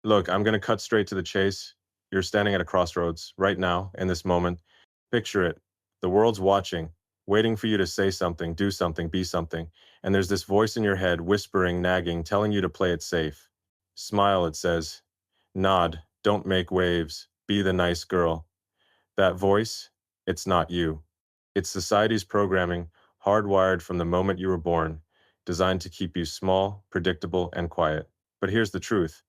Look, I'm going to cut straight to the chase. You're standing at a crossroads right now, in this moment. Picture it. The world's watching, waiting for you to say something, do something, be something. And there's this voice in your head, whispering, nagging, telling you to play it safe. Smile, it says. Nod, don't make waves. Be the nice girl. That voice, it's not you. It's society's programming, hardwired from the moment you were born, designed to keep you small, predictable, and quiet. But here's the truth.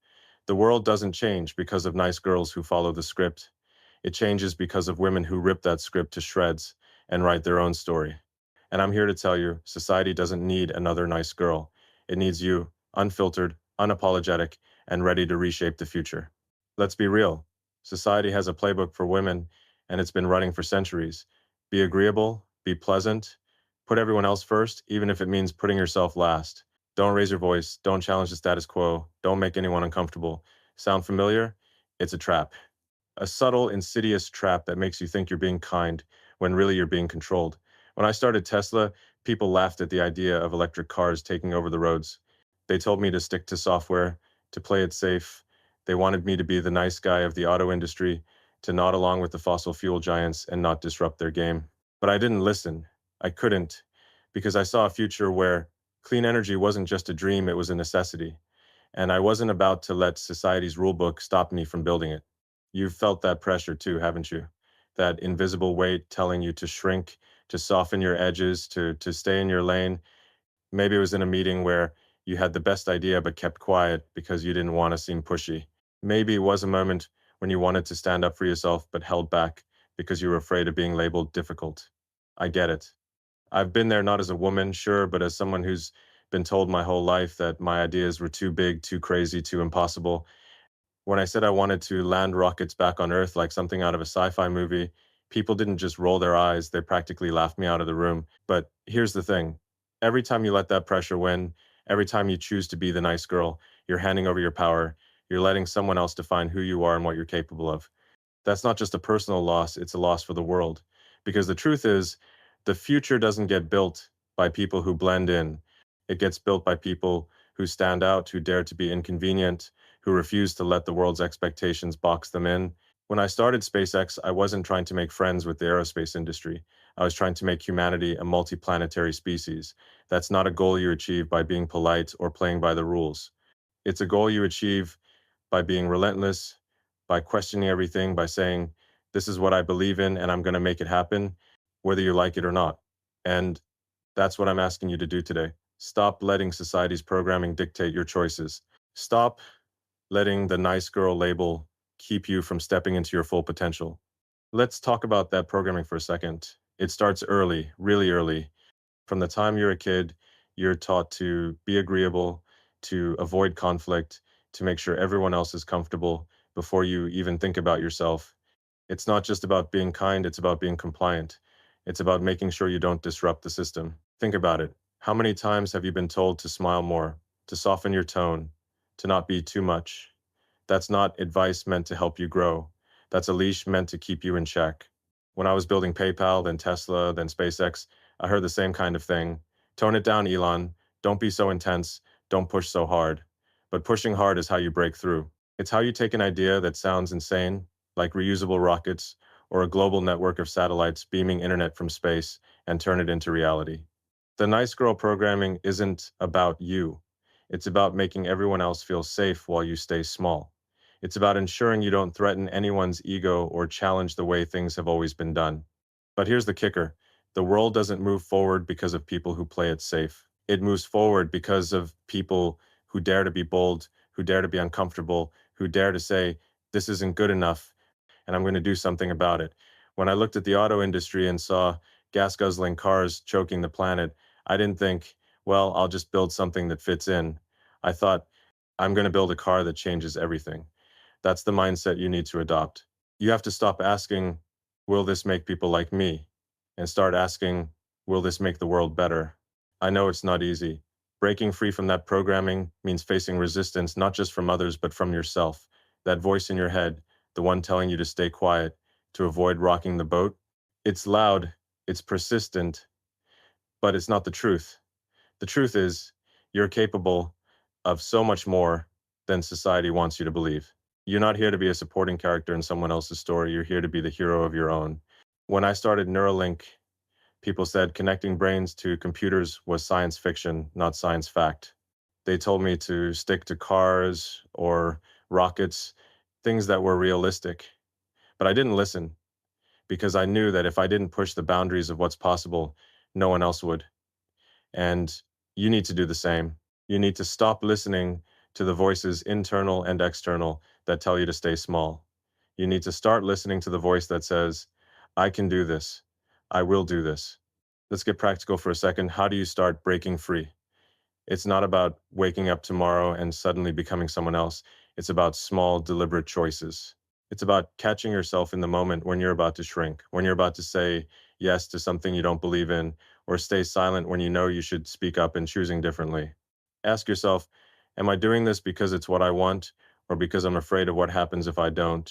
The world doesn't change because of nice girls who follow the script. It changes because of women who rip that script to shreds and write their own story. And I'm here to tell you, society doesn't need another nice girl. It needs you, unfiltered, unapologetic, and ready to reshape the future. Let's be real. Society has a playbook for women, and it's been running for centuries. Be agreeable, be pleasant, put everyone else first, even if it means putting yourself last. Don't raise your voice, don't challenge the status quo, don't make anyone uncomfortable. Sound familiar? It's a trap. A subtle, insidious trap that makes you think you're being kind when really you're being controlled. When I started Tesla, people laughed at the idea of electric cars taking over the roads. They told me to stick to software, to play it safe. They wanted me to be the nice guy of the auto industry, to nod along with the fossil fuel giants and not disrupt their game. But I didn't listen. I couldn't, because I saw a future where clean energy wasn't just a dream, it was a necessity. And I wasn't about to let society's rulebook stop me from building it. You've felt that pressure too, haven't you? That invisible weight telling you to shrink, to soften your edges, to stay in your lane. Maybe it was in a meeting where you had the best idea but kept quiet because you didn't want to seem pushy. Maybe it was a moment when you wanted to stand up for yourself but held back because you were afraid of being labeled difficult. I get it. I've been there not as a woman, sure, but as someone who's been told my whole life that my ideas were too big, too crazy, too impossible. When I said I wanted to land rockets back on Earth like something out of a sci-fi movie, people didn't just roll their eyes, they practically laughed me out of the room. But here's the thing. Every time you let that pressure win, every time you choose to be the nice girl, you're handing over your power, you're letting someone else define who you are and what you're capable of. That's not just a personal loss, it's a loss for the world. Because the truth is, the future doesn't get built by people who blend in. It gets built by people who stand out, who dare to be inconvenient, who refuse to let the world's expectations box them in. When I started SpaceX, I wasn't trying to make friends with the aerospace industry. I was trying to make humanity a multiplanetary species. That's not a goal you achieve by being polite or playing by the rules. It's a goal you achieve by being relentless, by questioning everything, by saying, this is what I believe in and I'm going to make it happen, whether you like it or not. And that's what I'm asking you to do today. Stop letting society's programming dictate your choices. Stop letting the nice girl label keep you from stepping into your full potential. Let's talk about that programming for a second. It starts early, really early. From the time you're a kid, you're taught to be agreeable, to avoid conflict, to make sure everyone else is comfortable before you even think about yourself. It's not just about being kind, it's about being compliant. It's about making sure you don't disrupt the system. Think about it. How many times have you been told to smile more, to soften your tone, to not be too much? That's not advice meant to help you grow. That's a leash meant to keep you in check. When I was building PayPal, then Tesla, then SpaceX, I heard the same kind of thing. Tone it down, Elon. Don't be so intense. Don't push so hard. But pushing hard is how you break through. It's how you take an idea that sounds insane, like reusable rockets or a global network of satellites beaming internet from space, and turn it into reality. The nice girl programming isn't about you. It's about making everyone else feel safe while you stay small. It's about ensuring you don't threaten anyone's ego or challenge the way things have always been done. But here's the kicker. The world doesn't move forward because of people who play it safe. It moves forward because of people who dare to be bold, who dare to be uncomfortable, who dare to say, this isn't good enough, and I'm going to do something about it. When I looked at the auto industry and saw gas-guzzling cars choking the planet, I didn't think, well, I'll just build something that fits in. I thought, I'm going to build a car that changes everything. That's the mindset you need to adopt. You have to stop asking, will this make people like me? And start asking, will this make the world better? I know it's not easy. Breaking free from that programming means facing resistance not just from others, but from yourself. That voice in your head, the one telling you to stay quiet, to avoid rocking the boat. It's loud, it's persistent, but it's not the truth. The truth is, you're capable of so much more than society wants you to believe. You're not here to be a supporting character in someone else's story. You're here to be the hero of your own. When I started Neuralink, people said connecting brains to computers was science fiction, not science fact. They told me to stick to cars or rockets, things that were realistic. But I didn't listen because I knew that if I didn't push the boundaries of what's possible, no one else would. And you need to do the same. You need to stop listening to the voices, internal and external, that tell you to stay small. You need to start listening to the voice that says, I can do this. I will do this. Let's get practical for a second. How do you start breaking free? It's not about waking up tomorrow and suddenly becoming someone else. It's about small, deliberate choices. It's about catching yourself in the moment when you're about to shrink, when you're about to say yes to something you don't believe in, or stay silent when you know you should speak up and choosing differently. Ask yourself, am I doing this because it's what I want, or because I'm afraid of what happens if I don't?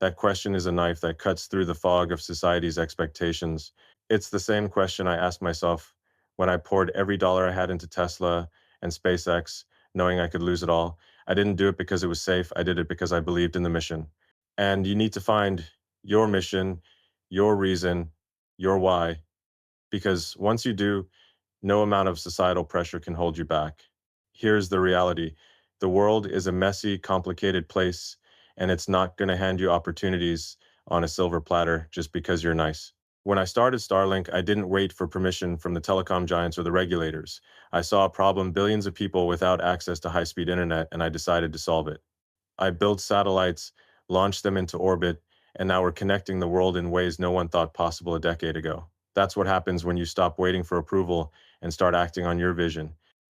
That question is a knife that cuts through the fog of society's expectations. It's the same question I asked myself when I poured every dollar I had into Tesla and SpaceX, knowing I could lose it all. I didn't do it because it was safe. I did it because I believed in the mission. And you need to find your mission, your reason, your why, because once you do, no amount of societal pressure can hold you back. Here's the reality: the world is a messy, complicated place, and it's not going to hand you opportunities on a silver platter just because you're nice. When I started Starlink, I didn't wait for permission from the telecom giants or the regulators. I saw a problem: billions of people without access to high speed internet, and I decided to solve it. I built satellites, launched them into orbit, and now we're connecting the world in ways no one thought possible a decade ago. That's what happens when you stop waiting for approval and start acting on your vision.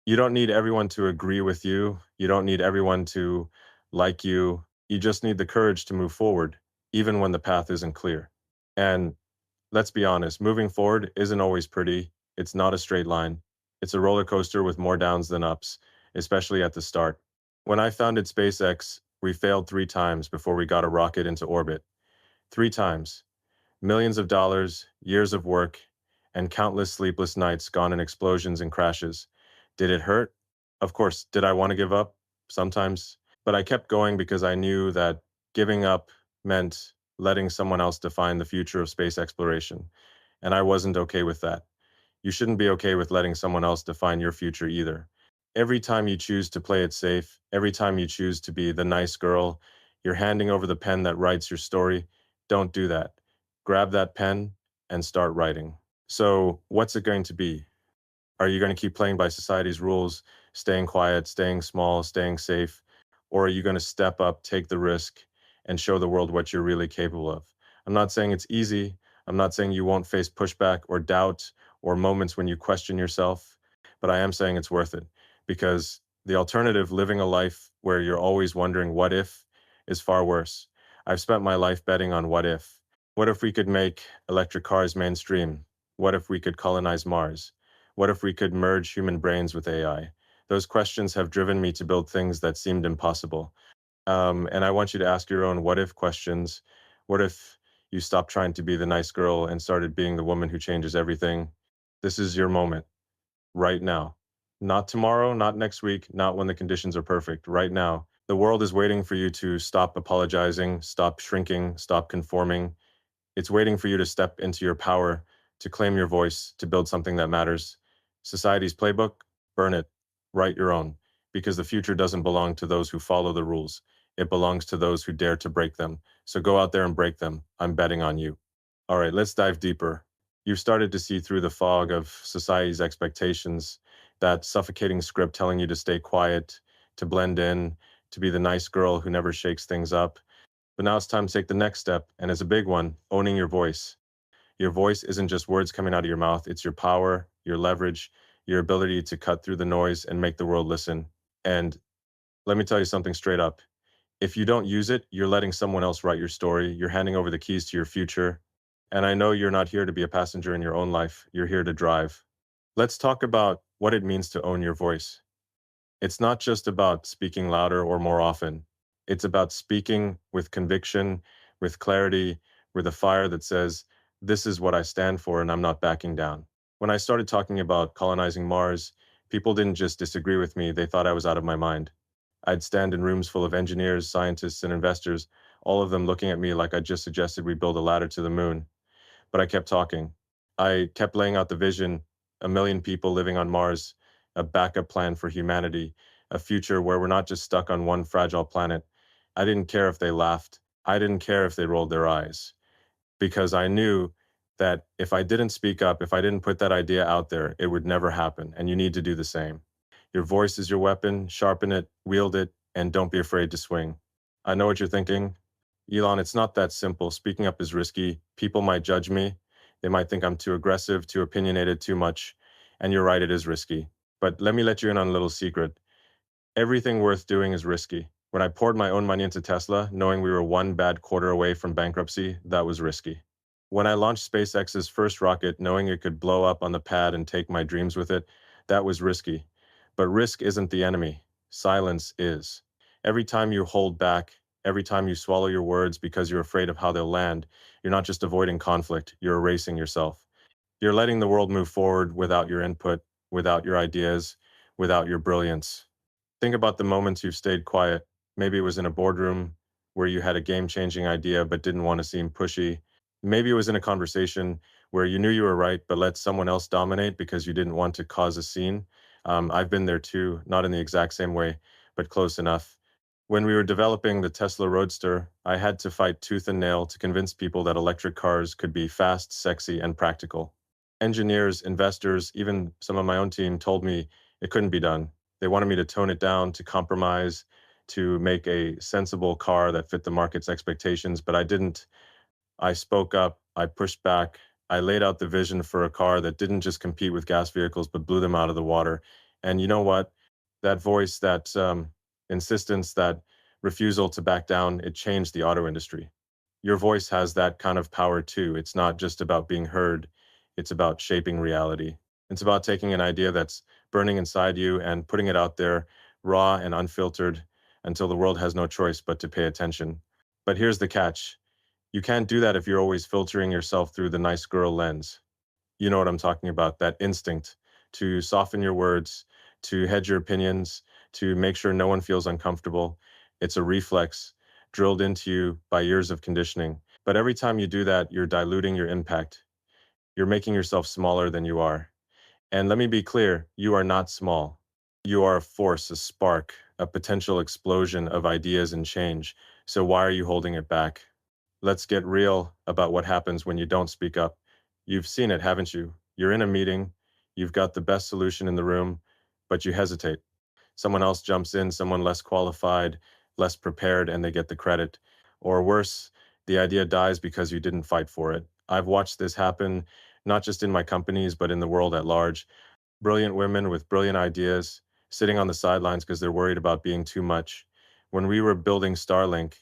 You don't need everyone to agree with you. You don't need everyone to like you. You just need the courage to move forward, even when the path isn't clear. And let's be honest, moving forward isn't always pretty. It's not a straight line. It's a roller coaster with more downs than ups, especially at the start. When I founded SpaceX, we failed 3 times before we got a rocket into orbit. 3 times. Millions of dollars, years of work, and countless sleepless nights gone in explosions and crashes. Did it hurt? Of course. Did I want to give up? Sometimes. But I kept going because I knew that giving up meant letting someone else define the future of space exploration. And I wasn't okay with that. You shouldn't be okay with letting someone else define your future either. Every time you choose to play it safe, every time you choose to be the nice girl, you're handing over the pen that writes your story. Don't do that. Grab that pen and start writing. So, what's it going to be? Are you going to keep playing by society's rules, staying quiet, staying small, staying safe? Or are you going to step up, take the risk, and show the world what you're really capable of? I'm not saying it's easy. I'm not saying you won't face pushback or doubt or moments when you question yourself, but I am saying it's worth it, because the alternative, living a life where you're always wondering what if, is far worse. I've spent my life betting on what if. What if we could make electric cars mainstream? What if we could colonize Mars? What if we could merge human brains with AI? Those questions have driven me to build things that seemed impossible. And I want you to ask your own what if questions. What if you stopped trying to be the nice girl and started being the woman who changes everything? This is your moment, right now. Not tomorrow, not next week, not when the conditions are perfect. Right now. The world is waiting for you to stop apologizing, stop shrinking, stop conforming. It's waiting for you to step into your power, to claim your voice, to build something that matters. Society's playbook, burn it, write your own, because the future doesn't belong to those who follow the rules. It belongs to those who dare to break them. So go out there and break them. I'm betting on you. All right, let's dive deeper. You've started to see through the fog of society's expectations, that suffocating script telling you to stay quiet, to blend in, to be the nice girl who never shakes things up. But now it's time to take the next step, and it's a big one: owning your voice. Your voice isn't just words coming out of your mouth, it's your power, your leverage, your ability to cut through the noise and make the world listen. And let me tell you something straight up. If you don't use it, you're letting someone else write your story. You're handing over the keys to your future. And I know you're not here to be a passenger in your own life, you're here to drive. Let's talk about what it means to own your voice. It's not just about speaking louder or more often. It's about speaking with conviction, with clarity, with a fire that says, this is what I stand for and I'm not backing down. When I started talking about colonizing Mars, people didn't just disagree with me, they thought I was out of my mind. I'd stand in rooms full of engineers, scientists, and investors, all of them looking at me like I just suggested we build a ladder to the moon. But I kept talking. I kept laying out the vision, a million people living on Mars, a backup plan for humanity, a future where we're not just stuck on one fragile planet. I didn't care if they laughed. I didn't care if they rolled their eyes because I knew that if I didn't speak up, if I didn't put that idea out there, it would never happen. And you need to do the same. Your voice is your weapon. Sharpen it, wield it, and don't be afraid to swing. I know what you're thinking. Elon, it's not that simple. Speaking up is risky. People might judge me. They might think I'm too aggressive, too opinionated, too much. And you're right, it is risky. But let me let you in on a little secret. Everything worth doing is risky. When I poured my own money into Tesla, knowing we were one bad quarter away from bankruptcy, that was risky. When I launched SpaceX's first rocket, knowing it could blow up on the pad and take my dreams with it, that was risky. But risk isn't the enemy. Silence is. Every time you hold back, every time you swallow your words because you're afraid of how they'll land, you're not just avoiding conflict, you're erasing yourself. You're letting the world move forward without your input, without your ideas, without your brilliance. Think about the moments you've stayed quiet. Maybe it was in a boardroom where you had a game-changing idea but didn't want to seem pushy. Maybe it was in a conversation where you knew you were right but let someone else dominate because you didn't want to cause a scene. I've been there too, not in the exact same way, but close enough. When we were developing the Tesla Roadster, I had to fight tooth and nail to convince people that electric cars could be fast, sexy, and practical. Engineers, investors, even some of my own team told me it couldn't be done. They wanted me to tone it down, to compromise, to make a sensible car that fit the market's expectations, but I didn't. I spoke up, I pushed back, I laid out the vision for a car that didn't just compete with gas vehicles, but blew them out of the water. And you know what? That voice, that insistence, that refusal to back down, it changed the auto industry. Your voice has that kind of power too. It's not just about being heard, it's about shaping reality. It's about taking an idea that's burning inside you and putting it out there raw and unfiltered until the world has no choice but to pay attention. But here's the catch. You can't do that if you're always filtering yourself through the nice girl lens. You know what I'm talking about, that instinct to soften your words, to hedge your opinions, to make sure no one feels uncomfortable. It's a reflex drilled into you by years of conditioning. But every time you do that, you're diluting your impact. You're making yourself smaller than you are. And let me be clear, you are not small. You are a force, a spark, a potential explosion of ideas and change. So why are you holding it back? Let's get real about what happens when you don't speak up. You've seen it, haven't you? You're in a meeting, you've got the best solution in the room, but you hesitate. Someone else jumps in, someone less qualified, less prepared, and they get the credit. Or worse, the idea dies because you didn't fight for it. I've watched this happen, not just in my companies, but in the world at large. Brilliant women with brilliant ideas sitting on the sidelines because they're worried about being too much. When we were building Starlink,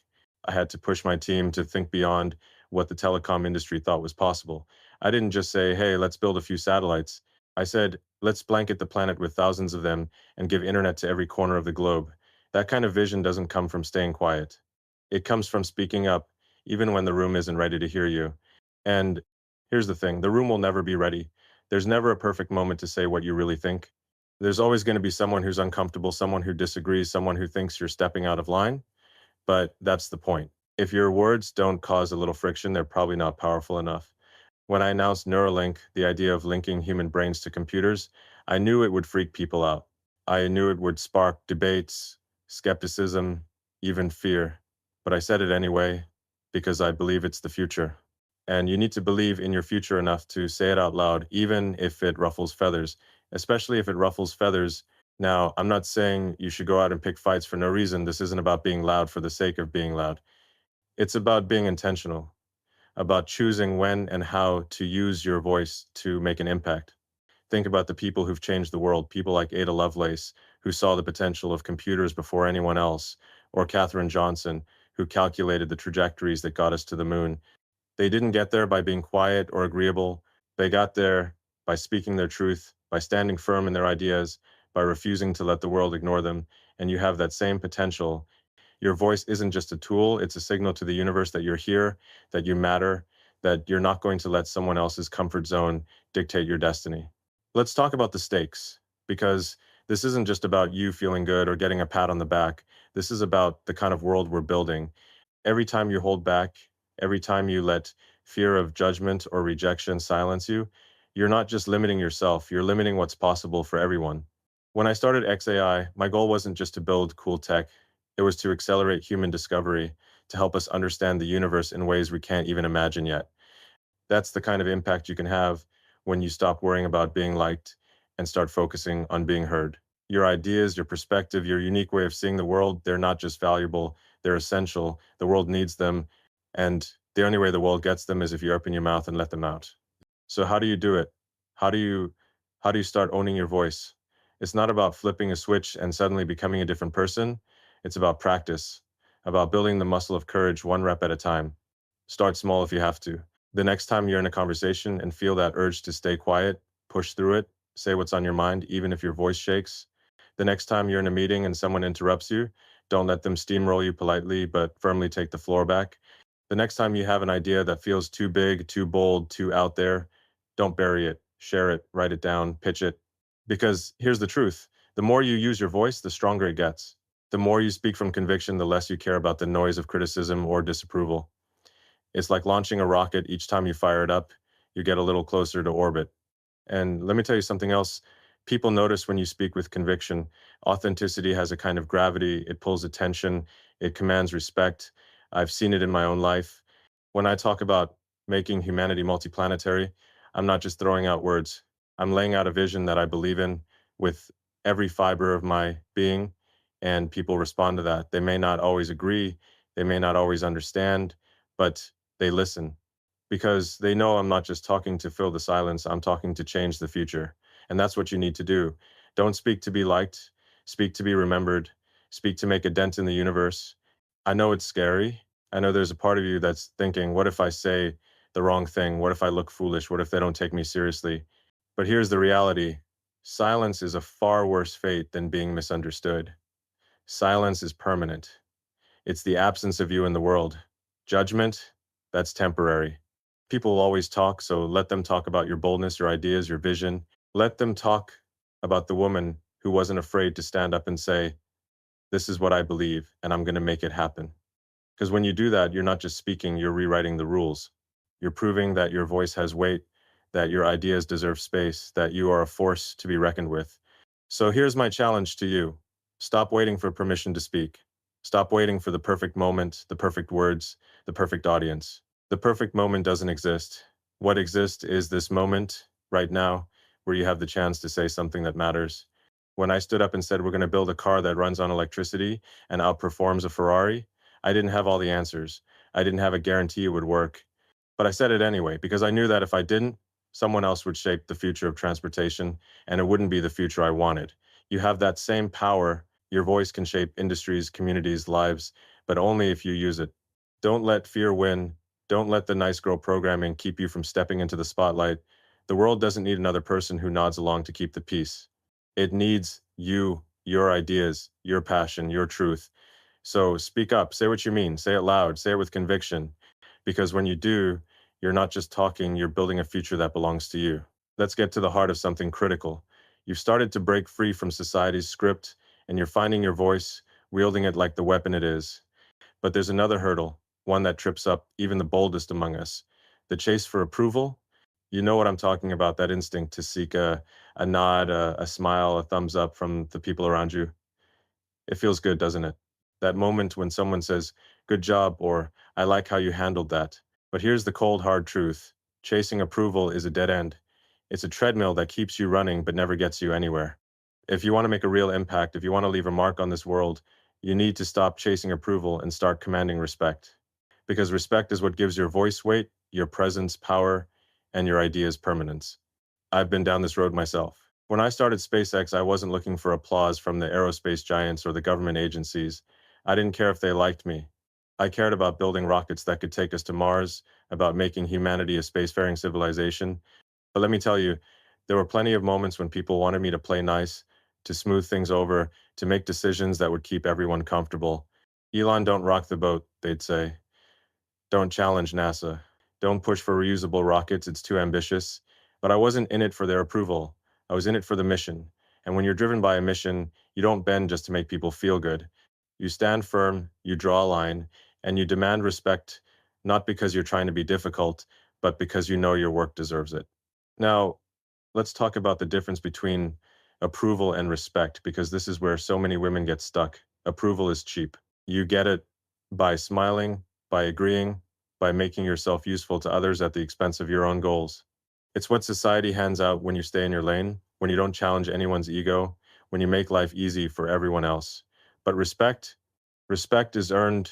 I had to push my team to think beyond what the telecom industry thought was possible. I didn't just say, hey, let's build a few satellites. I said, let's blanket the planet with thousands of them and give internet to every corner of the globe. That kind of vision doesn't come from staying quiet. It comes from speaking up, even when the room isn't ready to hear you. And here's the thing, the room will never be ready. There's never a perfect moment to say what you really think. There's always going to be someone who's uncomfortable, someone who disagrees, someone who thinks you're stepping out of line. But that's the point. If your words don't cause a little friction, they're probably not powerful enough. When I announced Neuralink, the idea of linking human brains to computers, I knew it would freak people out. I knew it would spark debates, skepticism, even fear. But I said it anyway because I believe it's the future. And you need to believe in your future enough to say it out loud, even if it ruffles feathers, especially if it ruffles feathers. Now, I'm not saying you should go out and pick fights for no reason. This isn't about being loud for the sake of being loud. It's about being intentional, about choosing when and how to use your voice to make an impact. Think about the people who've changed the world, people like Ada Lovelace, who saw the potential of computers before anyone else, or Katherine Johnson, who calculated the trajectories that got us to the moon. They didn't get there by being quiet or agreeable. They got there by speaking their truth, by standing firm in their ideas, by refusing to let the world ignore them. And you have that same potential. Your voice isn't just a tool, it's a signal to the universe that you're here, that you matter, that you're not going to let someone else's comfort zone dictate your destiny. Let's talk about the stakes, because This isn't just about you feeling good or getting a pat on the back. This is about the kind of world we're building. Every time you hold back, every time you let fear of judgment or rejection silence you, you're not just limiting yourself, you're limiting what's possible for everyone. When I started XAI, my goal wasn't just to build cool tech, it was to accelerate human discovery, to help us understand the universe in ways we can't even imagine yet. That's the kind of impact you can have when you stop worrying about being liked and start focusing on being heard. Your ideas, your perspective, your unique way of seeing the world, they're not just valuable, they're essential. The world needs them. And the only way the world gets them is if you open your mouth and let them out. So how do you do it? How do you how do you start owning your voice? It's not about flipping a switch and suddenly becoming a different person. It's about practice, about building the muscle of courage one rep at a time. Start small if you have to. The next time you're in a conversation and feel that urge to stay quiet, push through it, say what's on your mind, even if your voice shakes. The next time you're in a meeting and someone interrupts you, don't let them steamroll you politely, but firmly take the floor back. The next time you have an idea that feels too big, too bold, too out there, don't bury it, share it, write it down, pitch it. Because here's the truth, the more you use your voice, the stronger it gets. The more you speak from conviction, the less you care about the noise of criticism or disapproval. It's like launching a rocket. Each time you fire it up, you get a little closer to orbit. And let me tell you something else. People notice when you speak with conviction. Authenticity has a kind of gravity. It pulls attention. It commands respect. I've seen it in my own life. When I talk about making humanity multiplanetary, I'm not just throwing out words. I'm laying out a vision that I believe in with every fiber of my being, and people respond to that. They may not always agree, they may not always understand, but they listen because they know I'm not just talking to fill the silence, I'm talking to change the future. And that's what you need to do. Don't speak to be liked, speak to be remembered, speak to make a dent in the universe. I know it's scary. I know there's a part of you that's thinking, what if I say the wrong thing? What if I look foolish? What if they don't take me seriously? But here's the reality, silence is a far worse fate than being misunderstood. Silence is permanent. It's the absence of you in the world. Judgment, that's temporary. People will always talk, so let them talk about your boldness, your ideas, your vision. Let them talk about the woman who wasn't afraid to stand up and say, this is what I believe, and I'm going to make it happen. Because when you do that, you're not just speaking, you're rewriting the rules. You're proving that your voice has weight, that your ideas deserve space, that you are a force to be reckoned with. So here's my challenge to you. Stop waiting for permission to speak. Stop waiting for the perfect moment, the perfect words, the perfect audience. The perfect moment doesn't exist. What exists is this moment right now where you have the chance to say something that matters. When I stood up and said we're going to build a car that runs on electricity and outperforms a Ferrari, I didn't have all the answers. I didn't have a guarantee it would work. But I said it anyway because I knew that if I didn't, someone else would shape the future of transportation and it wouldn't be the future I wanted. You have that same power. Your voice can shape industries, communities, lives, but only if you use it. Don't let fear win. Don't let the nice girl programming keep you from stepping into the spotlight. The world doesn't need another person who nods along to keep the peace. It needs you, your ideas, your passion, your truth. So speak up, say what you mean, say it loud, say it with conviction, because when you do, you're not just talking, you're building a future that belongs to you. Let's get to the heart of something critical. You've started to break free from society's script, and you're finding your voice, wielding it like the weapon it is. But there's another hurdle, one that trips up even the boldest among us. The chase for approval. You know what I'm talking about, that instinct to seek a nod, a smile, a thumbs up from the people around you. It feels good, doesn't it? That moment when someone says, good job, or I like how you handled that. But here's the cold, hard truth. Chasing approval is a dead end. It's a treadmill that keeps you running but never gets you anywhere. If you want to make a real impact, if you want to leave a mark on this world, you need to stop chasing approval and start commanding respect. Because respect is what gives your voice weight, your presence power, and your ideas permanence. I've been down this road myself. When I started SpaceX, I wasn't looking for applause from the aerospace giants or the government agencies. I didn't care if they liked me. I cared about building rockets that could take us to Mars, about making humanity a spacefaring civilization. But let me tell you, there were plenty of moments when people wanted me to play nice, to smooth things over, to make decisions that would keep everyone comfortable. Elon, don't rock the boat, they'd say. Don't challenge NASA. Don't push for reusable rockets, it's too ambitious. But I wasn't in it for their approval. I was in it for the mission. And when you're driven by a mission, you don't bend just to make people feel good. You stand firm, you draw a line, and you demand respect, not because you're trying to be difficult, but because you know your work deserves it. Now, let's talk about the difference between approval and respect, because this is where so many women get stuck. Approval is cheap. You get it by smiling, by agreeing, by making yourself useful to others at the expense of your own goals. It's what society hands out when you stay in your lane, when you don't challenge anyone's ego, when you make life easy for everyone else. But respect is earned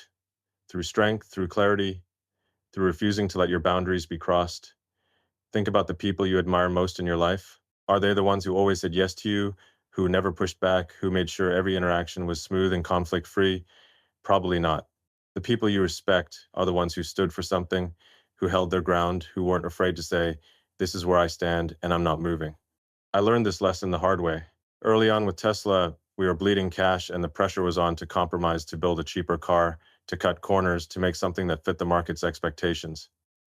through strength, through clarity, through refusing to let your boundaries be crossed. Think about the people you admire most in your life. Are they the ones who always said yes to you, who never pushed back, who made sure every interaction was smooth and conflict free? Probably not. The people you respect are the ones who stood for something, who held their ground, who weren't afraid to say, "This is where I stand and I'm not moving." I learned this lesson the hard way. Early on with Tesla, we were bleeding cash and the pressure was on to compromise to build a cheaper car, to cut corners, to make something that fit the market's expectations.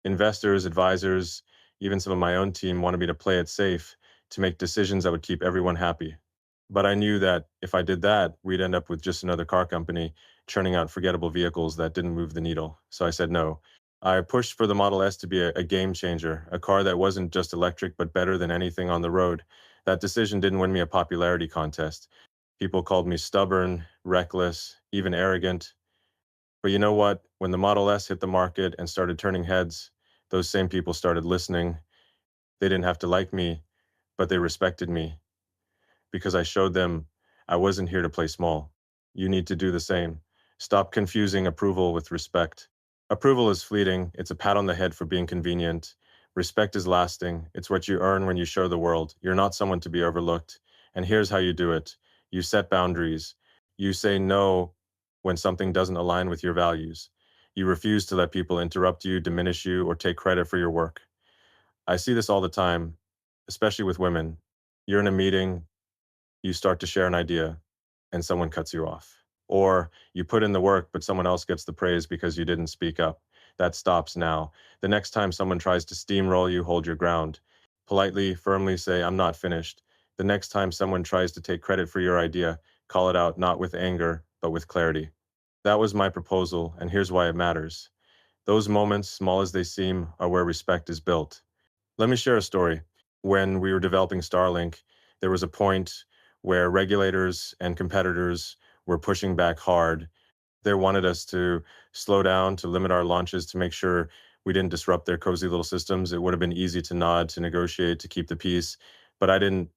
Investors, advisors, even some of my own team wanted me to play it safe, to make decisions that would keep everyone happy. But I knew that if I did that, we'd end up with just another car company churning out forgettable vehicles that didn't move the needle. So I said no. I pushed for the Model S to be a game changer, a car that wasn't just electric, but better than anything on the road. That decision didn't win me a popularity contest. People called me stubborn, reckless, even arrogant. But you know what? When the Model S hit the market and started turning heads, those same people started listening. They didn't have to like me, but they respected me because I showed them I wasn't here to play small. You need to do the same. Stop confusing approval with respect. Approval is fleeting. It's a pat on the head for being convenient. Respect is lasting. It's what you earn when you show the world you're not someone to be overlooked. And here's how you do it. You set boundaries. You say no when something doesn't align with your values. You refuse to let people interrupt you, diminish you, or take credit for your work. I see this all the time, especially with women. You're in a meeting, you start to share an idea, and someone cuts you off. Or you put in the work, but someone else gets the praise because you didn't speak up. That stops now. The next time someone tries to steamroll you, hold your ground. Politely, firmly say, "I'm not finished." The next time someone tries to take credit for your idea, call it out not with anger, but with clarity. That was my proposal, and here's why it matters. Those moments, small as they seem, are where respect is built. Let me share a story. When we were developing Starlink, there was a point where regulators and competitors were pushing back hard. They wanted us to slow down, to limit our launches, to make sure we didn't disrupt their cozy little systems. It would have been easy to nod, to negotiate, to keep the peace, but I didn't.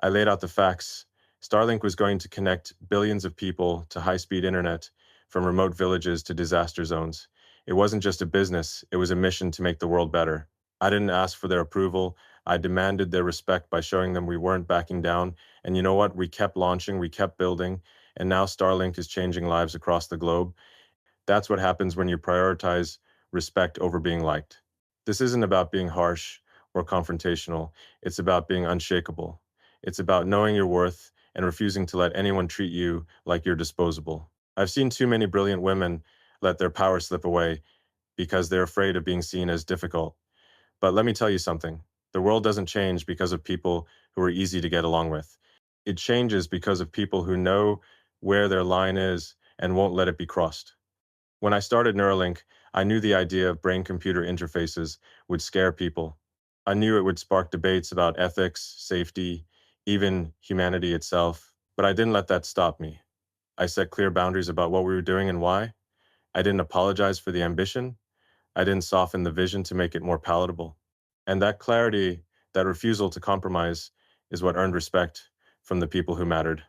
I laid out the facts. Starlink was going to connect billions of people to high-speed internet from remote villages to disaster zones. It wasn't just a business, it was a mission to make the world better. I didn't ask for their approval. I demanded their respect by showing them we weren't backing down. And you know what? We kept launching, we kept building, and now Starlink is changing lives across the globe. That's what happens when you prioritize respect over being liked. This isn't about being harsh or confrontational. It's about being unshakable. It's about knowing your worth and refusing to let anyone treat you like you're disposable. I've seen too many brilliant women let their power slip away because they're afraid of being seen as difficult. But let me tell you something. The world doesn't change because of people who are easy to get along with. It changes because of people who know where their line is and won't let it be crossed. When I started Neuralink, I knew the idea of brain-computer interfaces would scare people. I knew it would spark debates about ethics, safety, even humanity itself, but I didn't let that stop me. I set clear boundaries about what we were doing and why. I didn't apologize for the ambition. I didn't soften the vision to make it more palatable. And that clarity, that refusal to compromise, is what earned respect from the people who mattered.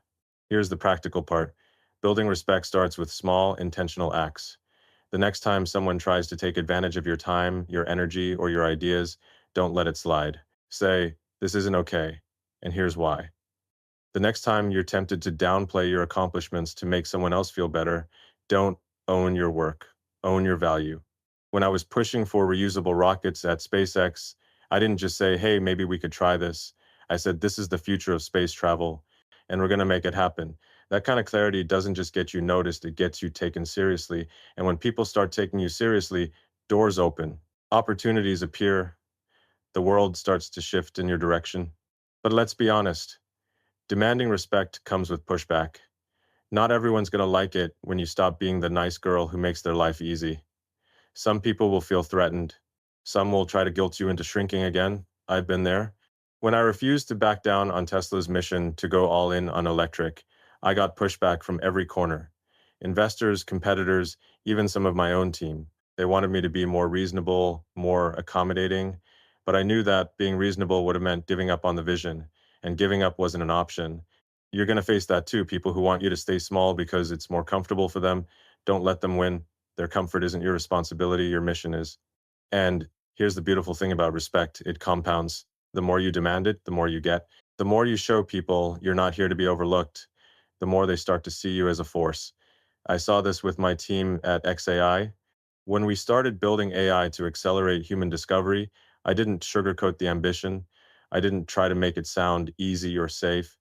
Here's the practical part. Building respect starts with small, intentional acts. The next time someone tries to take advantage of your time, your energy, or your ideas, don't let it slide. Say, "This isn't okay, and here's why." The next time you're tempted to downplay your accomplishments to make someone else feel better, don't own your work, own your value. When I was pushing for reusable rockets at SpaceX, I didn't just say, "Hey, maybe we could try this." I said, "This is the future of space travel, and we're going to make it happen." That kind of clarity doesn't just get you noticed, it gets you taken seriously. And when people start taking you seriously, doors open, opportunities appear, the world starts to shift in your direction. But let's be honest, Demanding respect comes with pushback. Not everyone's going to like it when you stop being the nice girl who makes their life easy. Some people will feel threatened. Some will try to guilt you into shrinking again. I've been there. When I refused to back down on Tesla's mission to go all in on electric, I got pushback from every corner. Investors, competitors, even some of my own team. They wanted me to be more reasonable, more accommodating, but I knew that being reasonable would have meant giving up on the vision, and giving up wasn't an option. You're going to face that too. People who want you to stay small because it's more comfortable for them. Don't let them win. Their comfort isn't your responsibility, your mission is. And here's the beautiful thing about respect, it compounds. The more you demand it, the more you get. The more you show people you're not here to be overlooked, the more they start to see you as a force. I saw this with my team at XAI. When we started building AI to accelerate human discovery, I didn't sugarcoat the ambition. I didn't try to make it sound easy or safe.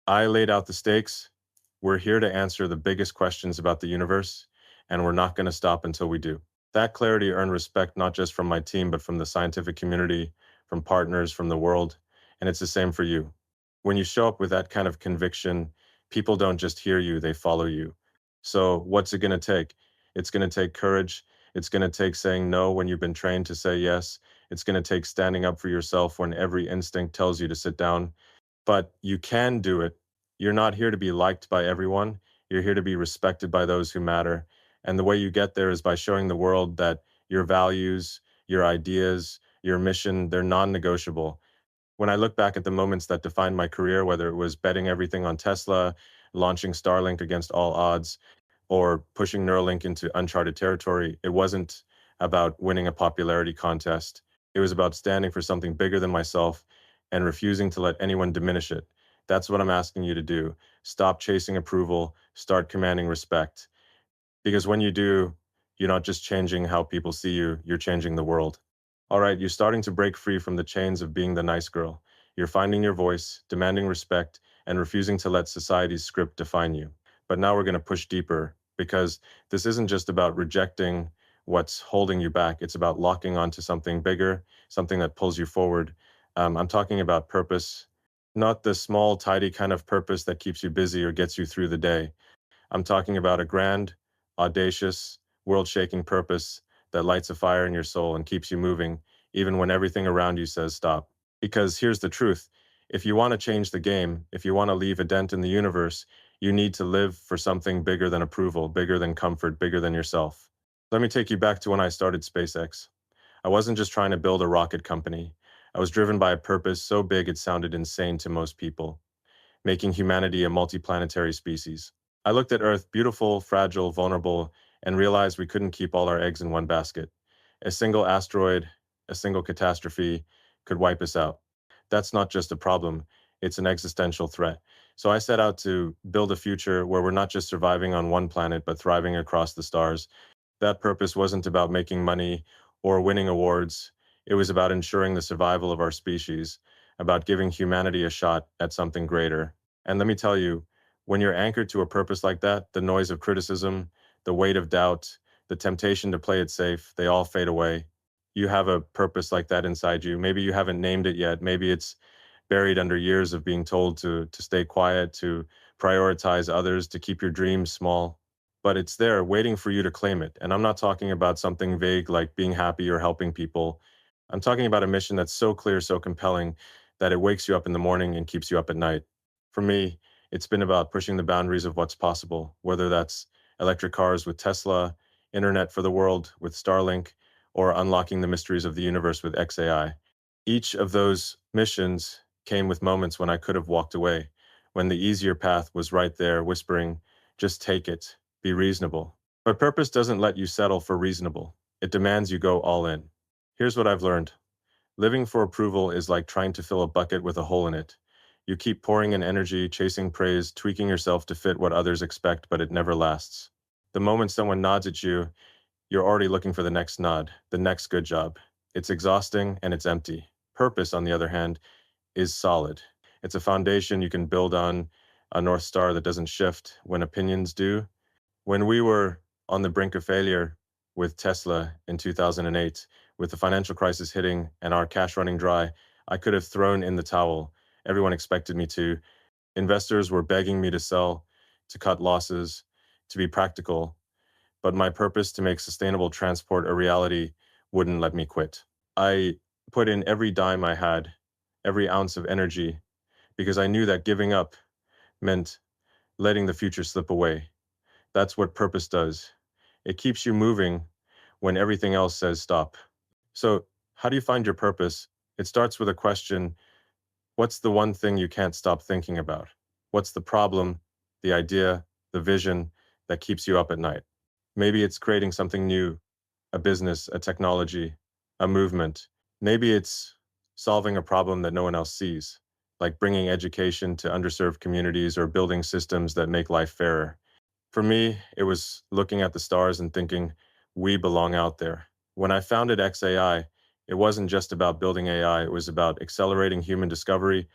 I laid out the stakes. We're here to answer the biggest questions about the universe, and we're not going to stop until we do. That clarity earned respect not just from my team, but from the scientific community, from partners, from the world. And it's the same for you. When you show up with that kind of conviction, people don't just hear you, they follow you. So, what's it going to take? It's going to take courage. It's going to take saying no when you've been trained to say yes. It's going to take standing up for yourself when every instinct tells you to sit down. But you can do it. You're not here to be liked by everyone. You're here to be respected by those who matter. And the way you get there is by showing the world that your values, your ideas, your mission, they're non-negotiable. When I look back at the moments that defined my career, whether it was betting everything on Tesla, launching Starlink against all odds, or pushing Neuralink into uncharted territory, it wasn't about winning a popularity contest. It was about standing for something bigger than myself and refusing to let anyone diminish it. That's what I'm asking you to do. Stop chasing approval, start commanding respect. Because when you do, you're not just changing how people see you, you're changing the world. All right, you're starting to break free from the chains of being the nice girl. You're finding your voice, demanding respect, and refusing to let society's script define you. But now we're going to push deeper because this isn't just about rejecting what's holding you back. It's about locking onto something bigger, something that pulls you forward. I'm talking about purpose, not the small, tidy kind of purpose that keeps you busy or gets you through the day. I'm talking about a grand, audacious, world-shaking purpose that lights a fire in your soul and keeps you moving, even when everything around you says stop. Because here's the truth. If you want to change the game, if you want to leave a dent in the universe, you need to live for something bigger than approval, bigger than comfort, bigger than yourself. Let me take you back to when I started SpaceX. I wasn't just trying to build a rocket company. I was driven by a purpose so big it sounded insane to most people, making humanity a multiplanetary species. I looked at Earth, beautiful, fragile, vulnerable, and realized we couldn't keep all our eggs in one basket. A single asteroid, a single catastrophe could wipe us out. That's not just a problem, it's an existential threat. So I set out to build a future where we're not just surviving on one planet, but thriving across the stars. That purpose wasn't about making money or winning awards. It was about ensuring the survival of our species, about giving humanity a shot at something greater. And let me tell you, when you're anchored to a purpose like that, the noise of criticism, the weight of doubt, the temptation to play it safe, they all fade away. You have a purpose like that inside you. Maybe you haven't named it yet. Maybe it's buried under years of being told to stay quiet, to prioritize others, to keep your dreams small. But it's there waiting for you to claim it. And I'm not talking about something vague like being happy or helping people. I'm talking about a mission that's so clear, so compelling that it wakes you up in the morning and keeps you up at night. For me, it's been about pushing the boundaries of what's possible, whether that's electric cars with Tesla, internet for the world with Starlink, or unlocking the mysteries of the universe with XAI. Each of those missions came with moments when I could have walked away, when the easier path was right there, whispering, just take it, be reasonable. But purpose doesn't let you settle for reasonable. It demands you go all in. Here's what I've learned. Living for approval is like trying to fill a bucket with a hole in it. You keep pouring in energy, chasing praise, tweaking yourself to fit what others expect, but it never lasts. The moment someone nods at you, you're already looking for the next nod, the next good job. It's exhausting and it's empty. Purpose, on the other hand, is solid. It's a foundation you can build on, a North Star that doesn't shift when opinions do. When we were on the brink of failure with Tesla in 2008, with the financial crisis hitting and our cash running dry, I could have thrown in the towel. Everyone expected me to. Investors were begging me to sell, to cut losses, to be practical, but my purpose to make sustainable transport a reality wouldn't let me quit. I put in every dime I had, every ounce of energy, because I knew that giving up meant letting the future slip away. That's what purpose does. It keeps you moving when everything else says stop. So, how do you find your purpose? It starts with a question. What's the one thing you can't stop thinking about? What's the problem, the idea, the vision that keeps you up at night? Maybe it's creating something new, a business, a technology, a movement. Maybe it's solving a problem that no one else sees, like bringing education to underserved communities or building systems that make life fairer. For me, it was looking at the stars and thinking, we belong out there. When I founded XAI, it wasn't just about building AI, it was about accelerating human discovery,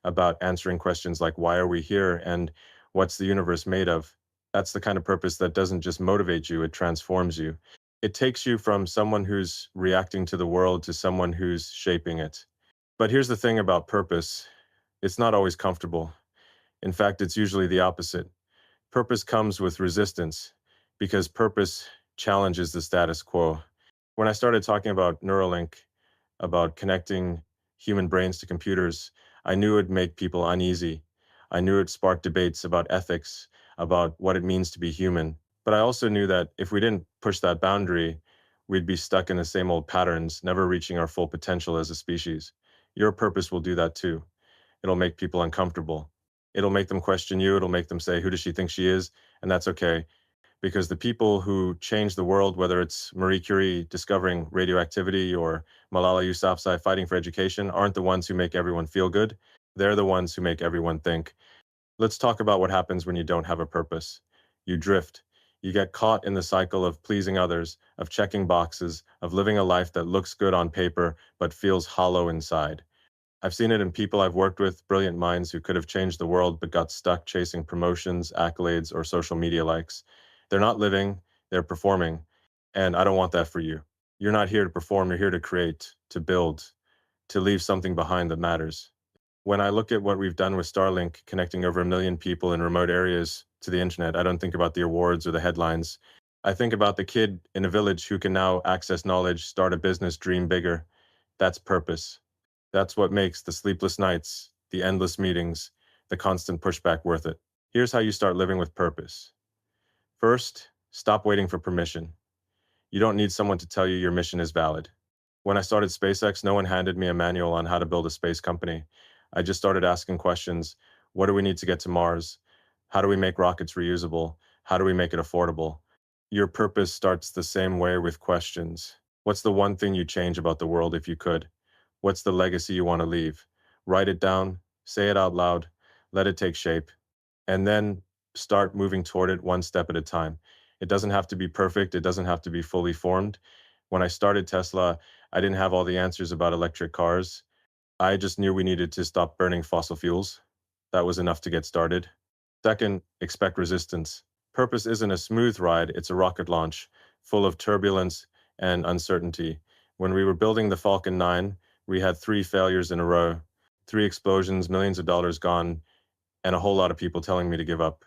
about answering questions like, why are we here? And what's the universe made of? That's the kind of purpose that doesn't just motivate you, it transforms you. It takes you from someone who's reacting to the world to someone who's shaping it. But here's the thing about purpose, it's not always comfortable. In fact, it's usually the opposite. Purpose comes with resistance because purpose challenges the status quo. When I started talking about Neuralink, about connecting human brains to computers, I knew it'd make people uneasy. I knew it'd spark debates about ethics, about what it means to be human. But I also knew that if we didn't push that boundary, we'd be stuck in the same old patterns, never reaching our full potential as a species. Your purpose will do that too. It'll make people uncomfortable. It'll make them question you. It'll make them say, who does she think she is? And that's okay, because the people who change the world, whether it's Marie Curie discovering radioactivity or Malala Yousafzai fighting for education, aren't the ones who make everyone feel good. They're the ones who make everyone think. Let's talk about what happens when you don't have a purpose. You drift. You get caught in the cycle of pleasing others, of checking boxes, of living a life that looks good on paper but feels hollow inside. I've seen it in people I've worked with, brilliant minds who could have changed the world but got stuck chasing promotions, accolades, or social media likes. They're not living, they're performing. And I don't want that for you. You're not here to perform, you're here to create, to build, to leave something behind that matters. When I look at what we've done with Starlink, connecting over 1 million people in remote areas to the internet, I don't think about the awards or the headlines. I think about the kid in a village who can now access knowledge, start a business, dream bigger. That's purpose. That's what makes the sleepless nights, the endless meetings, the constant pushback worth it. Here's how you start living with purpose. First, stop waiting for permission. You don't need someone to tell you your mission is valid. When I started SpaceX, no one handed me a manual on how to build a space company. I just started asking questions. What do we need to get to Mars? How do we make rockets reusable? How do we make it affordable? Your purpose starts the same way with questions. What's the one thing you'd change about the world if you could? What's the legacy you want to leave? Write it down, say it out loud, let it take shape, and then start moving toward it one step at a time. It doesn't have to be perfect, it doesn't have to be fully formed. When I started Tesla, I didn't have all the answers about electric cars. I just knew we needed to stop burning fossil fuels. That was enough to get started. Second, expect resistance. Purpose isn't a smooth ride, it's a rocket launch, full of turbulence and uncertainty. When we were building the Falcon 9, we had 3 failures in a row, 3 explosions, millions of dollars gone, and a whole lot of people telling me to give up.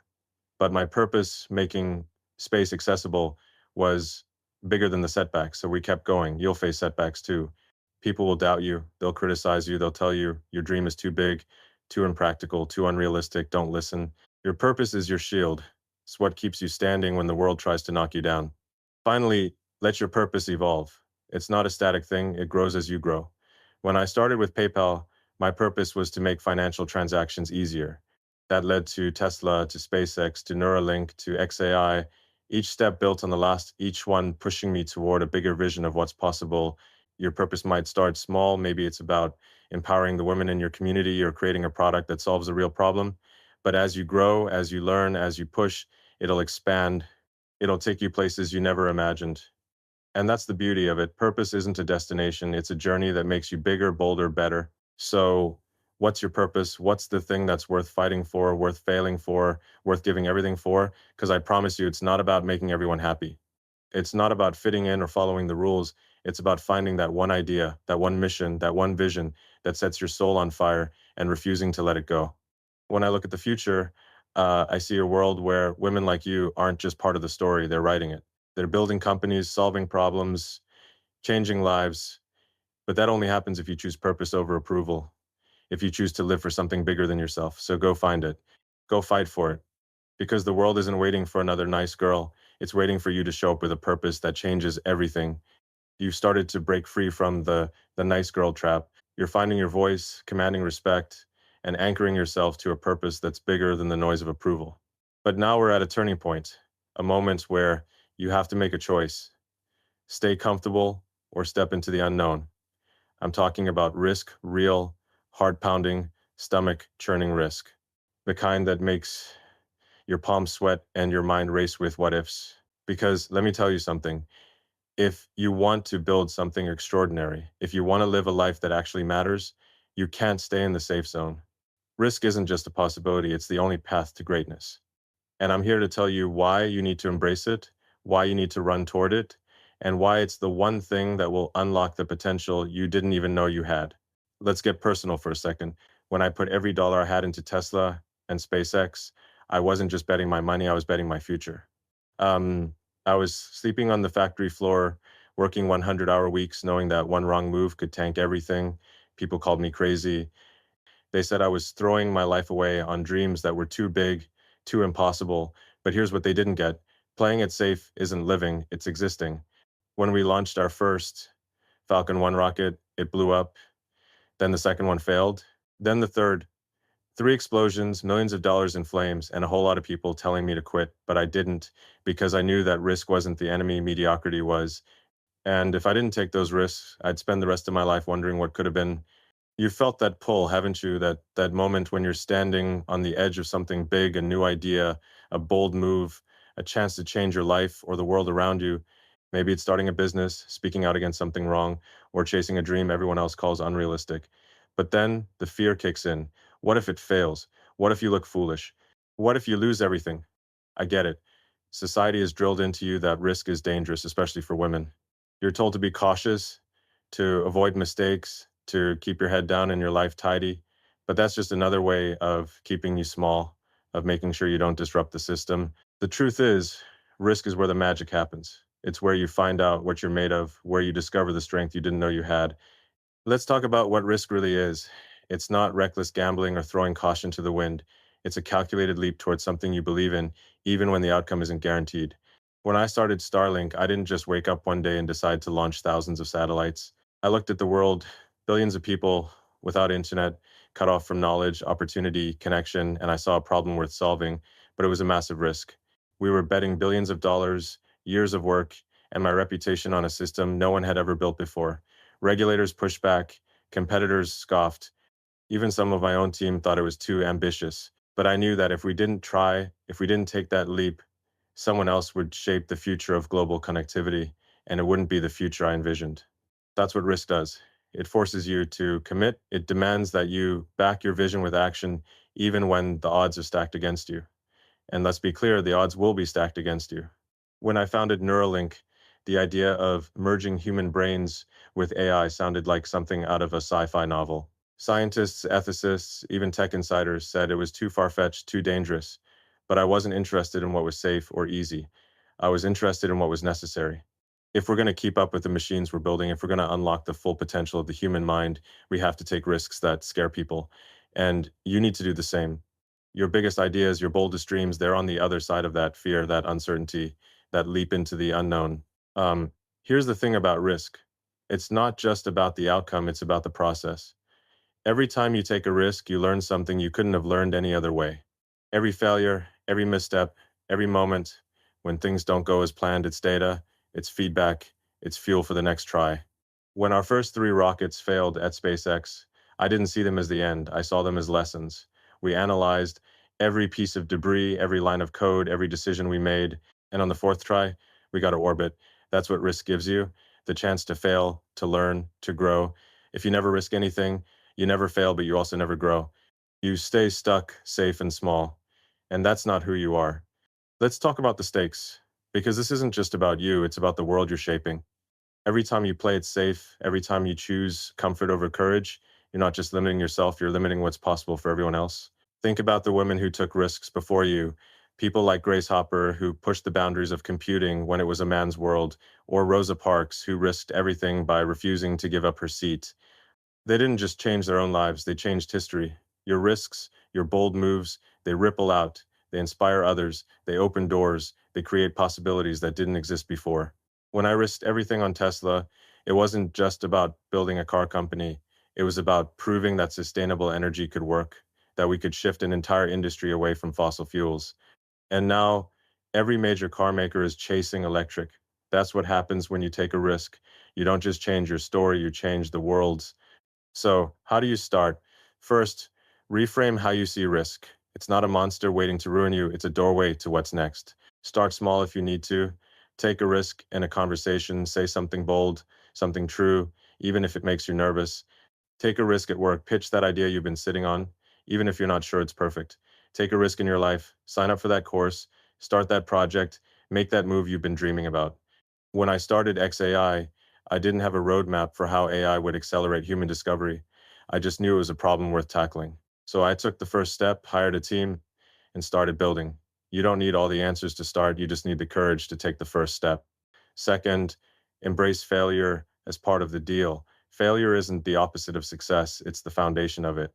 But my purpose, making space accessible, was bigger than the setbacks. So we kept going. You'll face setbacks too. People will doubt you. They'll criticize you. They'll tell you your dream is too big, too impractical, too unrealistic. Don't listen. Your purpose is your shield. It's what keeps you standing when the world tries to knock you down. Finally, let your purpose evolve. It's not a static thing. It grows as you grow. When I started with PayPal, my purpose was to make financial transactions easier. That led to Tesla, to SpaceX, to Neuralink, to XAI, each step built on the last, each one pushing me toward a bigger vision of what's possible. Your purpose might start small. Maybe it's about empowering the women in your community or creating a product that solves a real problem. But as you grow, as you learn, as you push, it'll expand. It'll take you places you never imagined. And that's the beauty of it. Purpose isn't a destination, it's a journey that makes you bigger, bolder, better. So, what's your purpose? What's the thing that's worth fighting for, worth failing for, worth giving everything for? Because I promise you, it's not about making everyone happy. It's not about fitting in or following the rules. It's about finding that one idea, that one mission, that one vision that sets your soul on fire and refusing to let it go. When I look at the future, I see a world where women like you aren't just part of the story, they're writing it. They're building companies, solving problems, changing lives. But that only happens if you choose purpose over approval, if you choose to live for something bigger than yourself. So go find it, go fight for it. Because the world isn't waiting for another nice girl, it's waiting for you to show up with a purpose that changes everything. You've started to break free from the nice girl trap. You're finding your voice, commanding respect, and anchoring yourself to a purpose that's bigger than the noise of approval. But now we're at a turning point, a moment where you have to make a choice. Stay comfortable or step into the unknown. I'm talking about risk, real, heart pounding, stomach churning risk. The kind that makes your palms sweat and your mind race with what ifs. Because let me tell you something, if you want to build something extraordinary, if you want to live a life that actually matters, you can't stay in the safe zone. Risk isn't just a possibility, it's the only path to greatness. And I'm here to tell you why you need to embrace it, why you need to run toward it, and why it's the one thing that will unlock the potential you didn't even know you had. Let's get personal for a second. When I put every dollar I had into Tesla and SpaceX, I wasn't just betting my money, I was betting my future. Um, I was sleeping on the factory floor, working 100-hour weeks, knowing that one wrong move could tank everything. People called me crazy. They said I was throwing my life away on dreams that were too big, too impossible. But here's what they didn't get. Playing it safe isn't living, it's existing. When we launched our first Falcon 1 rocket, it blew up. Then the second one failed. Then the third. Three explosions, millions of dollars in flames, and a whole lot of people telling me to quit, but I didn't because I knew that risk wasn't the enemy, mediocrity was. And if I didn't take those risks, I'd spend the rest of my life wondering what could have been. You felt that pull, haven't you? That moment when you're standing on the edge of something big, a new idea, a bold move, a chance to change your life or the world around you. Maybe it's starting a business, speaking out against something wrong, or chasing a dream everyone else calls unrealistic. But then the fear kicks in. What if it fails? What if you look foolish? What if you lose everything? I get it. Society has drilled into you that risk is dangerous, especially for women. You're told to be cautious, to avoid mistakes, to keep your head down and your life tidy. But that's just another way of keeping you small, of making sure you don't disrupt the system. The truth is, risk is where the magic happens. It's where you find out what you're made of, where you discover the strength you didn't know you had. Let's talk about what risk really is. It's not reckless gambling or throwing caution to the wind. It's a calculated leap towards something you believe in, even when the outcome isn't guaranteed. When I started Starlink, I didn't just wake up one day and decide to launch thousands of satellites. I looked at the world, billions of people without internet, cut off from knowledge, opportunity, connection, and I saw a problem worth solving, but it was a massive risk. We were betting billions of dollars, years of work, and my reputation on a system no one had ever built before. Regulators pushed back, competitors scoffed, even some of my own team thought it was too ambitious. But I knew that if we didn't try, if we didn't take that leap, someone else would shape the future of global connectivity, and it wouldn't be the future I envisioned. That's what risk does. It forces you to commit. It demands that you back your vision with action, even when the odds are stacked against you. And let's be clear, the odds will be stacked against you. When I founded Neuralink, the idea of merging human brains with AI sounded like something out of a sci-fi novel. Scientists, ethicists, even tech insiders said it was too far-fetched, too dangerous. But I wasn't interested in what was safe or easy. I was interested in what was necessary. If we're going to keep up with the machines we're building, if we're going to unlock the full potential of the human mind, we have to take risks that scare people. And you need to do the same. Your biggest ideas, your boldest dreams, they're on the other side of that fear, that uncertainty, that leap into the unknown. Um, Here's the thing about risk. It's not just about the outcome, it's about the process. Every time you take a risk, you learn something you couldn't have learned any other way. Every failure, every misstep, every moment when things don't go as planned, it's data, it's feedback, it's fuel for the next try. When our first three rockets failed at SpaceX, I didn't see them as the end. I saw them as lessons. We analyzed every piece of debris, every line of code, every decision we made. And on the fourth try, we got to orbit. That's what risk gives you, the chance to fail, to learn, to grow. If you never risk anything, you never fail, but you also never grow. You stay stuck, safe, and small. And that's not who you are. Let's talk about the stakes, because this isn't just about you, it's about the world you're shaping. Every time you play it safe, every time you choose comfort over courage, you're not just limiting yourself, you're limiting what's possible for everyone else. Think about the women who took risks before you. People like Grace Hopper, who pushed the boundaries of computing when it was a man's world, or Rosa Parks, who risked everything by refusing to give up her seat. They didn't just change their own lives, they changed history. Your risks, your bold moves, they ripple out, they inspire others, they open doors, they create possibilities that didn't exist before. When I risked everything on Tesla, it wasn't just about building a car company, it was about proving that sustainable energy could work, that we could shift an entire industry away from fossil fuels. And now, every major car maker is chasing electric. That's what happens when you take a risk. You don't just change your story, you change the world's. So, how do you start? First, reframe how you see risk. It's not a monster waiting to ruin you, it's a doorway to what's next. Start small if you need to. Take a risk in a conversation, say something bold, something true, even if it makes you nervous. Take a risk at work, pitch that idea you've been sitting on, even if you're not sure it's perfect. Take a risk in your life, sign up for that course, start that project, make that move you've been dreaming about. When I started XAI, I didn't have a roadmap for how AI would accelerate human discovery. I just knew it was a problem worth tackling. So I took the first step, hired a team, and started building. You don't need all the answers to start, you just need the courage to take the first step. Second, embrace failure as part of the deal. Failure isn't the opposite of success, it's the foundation of it.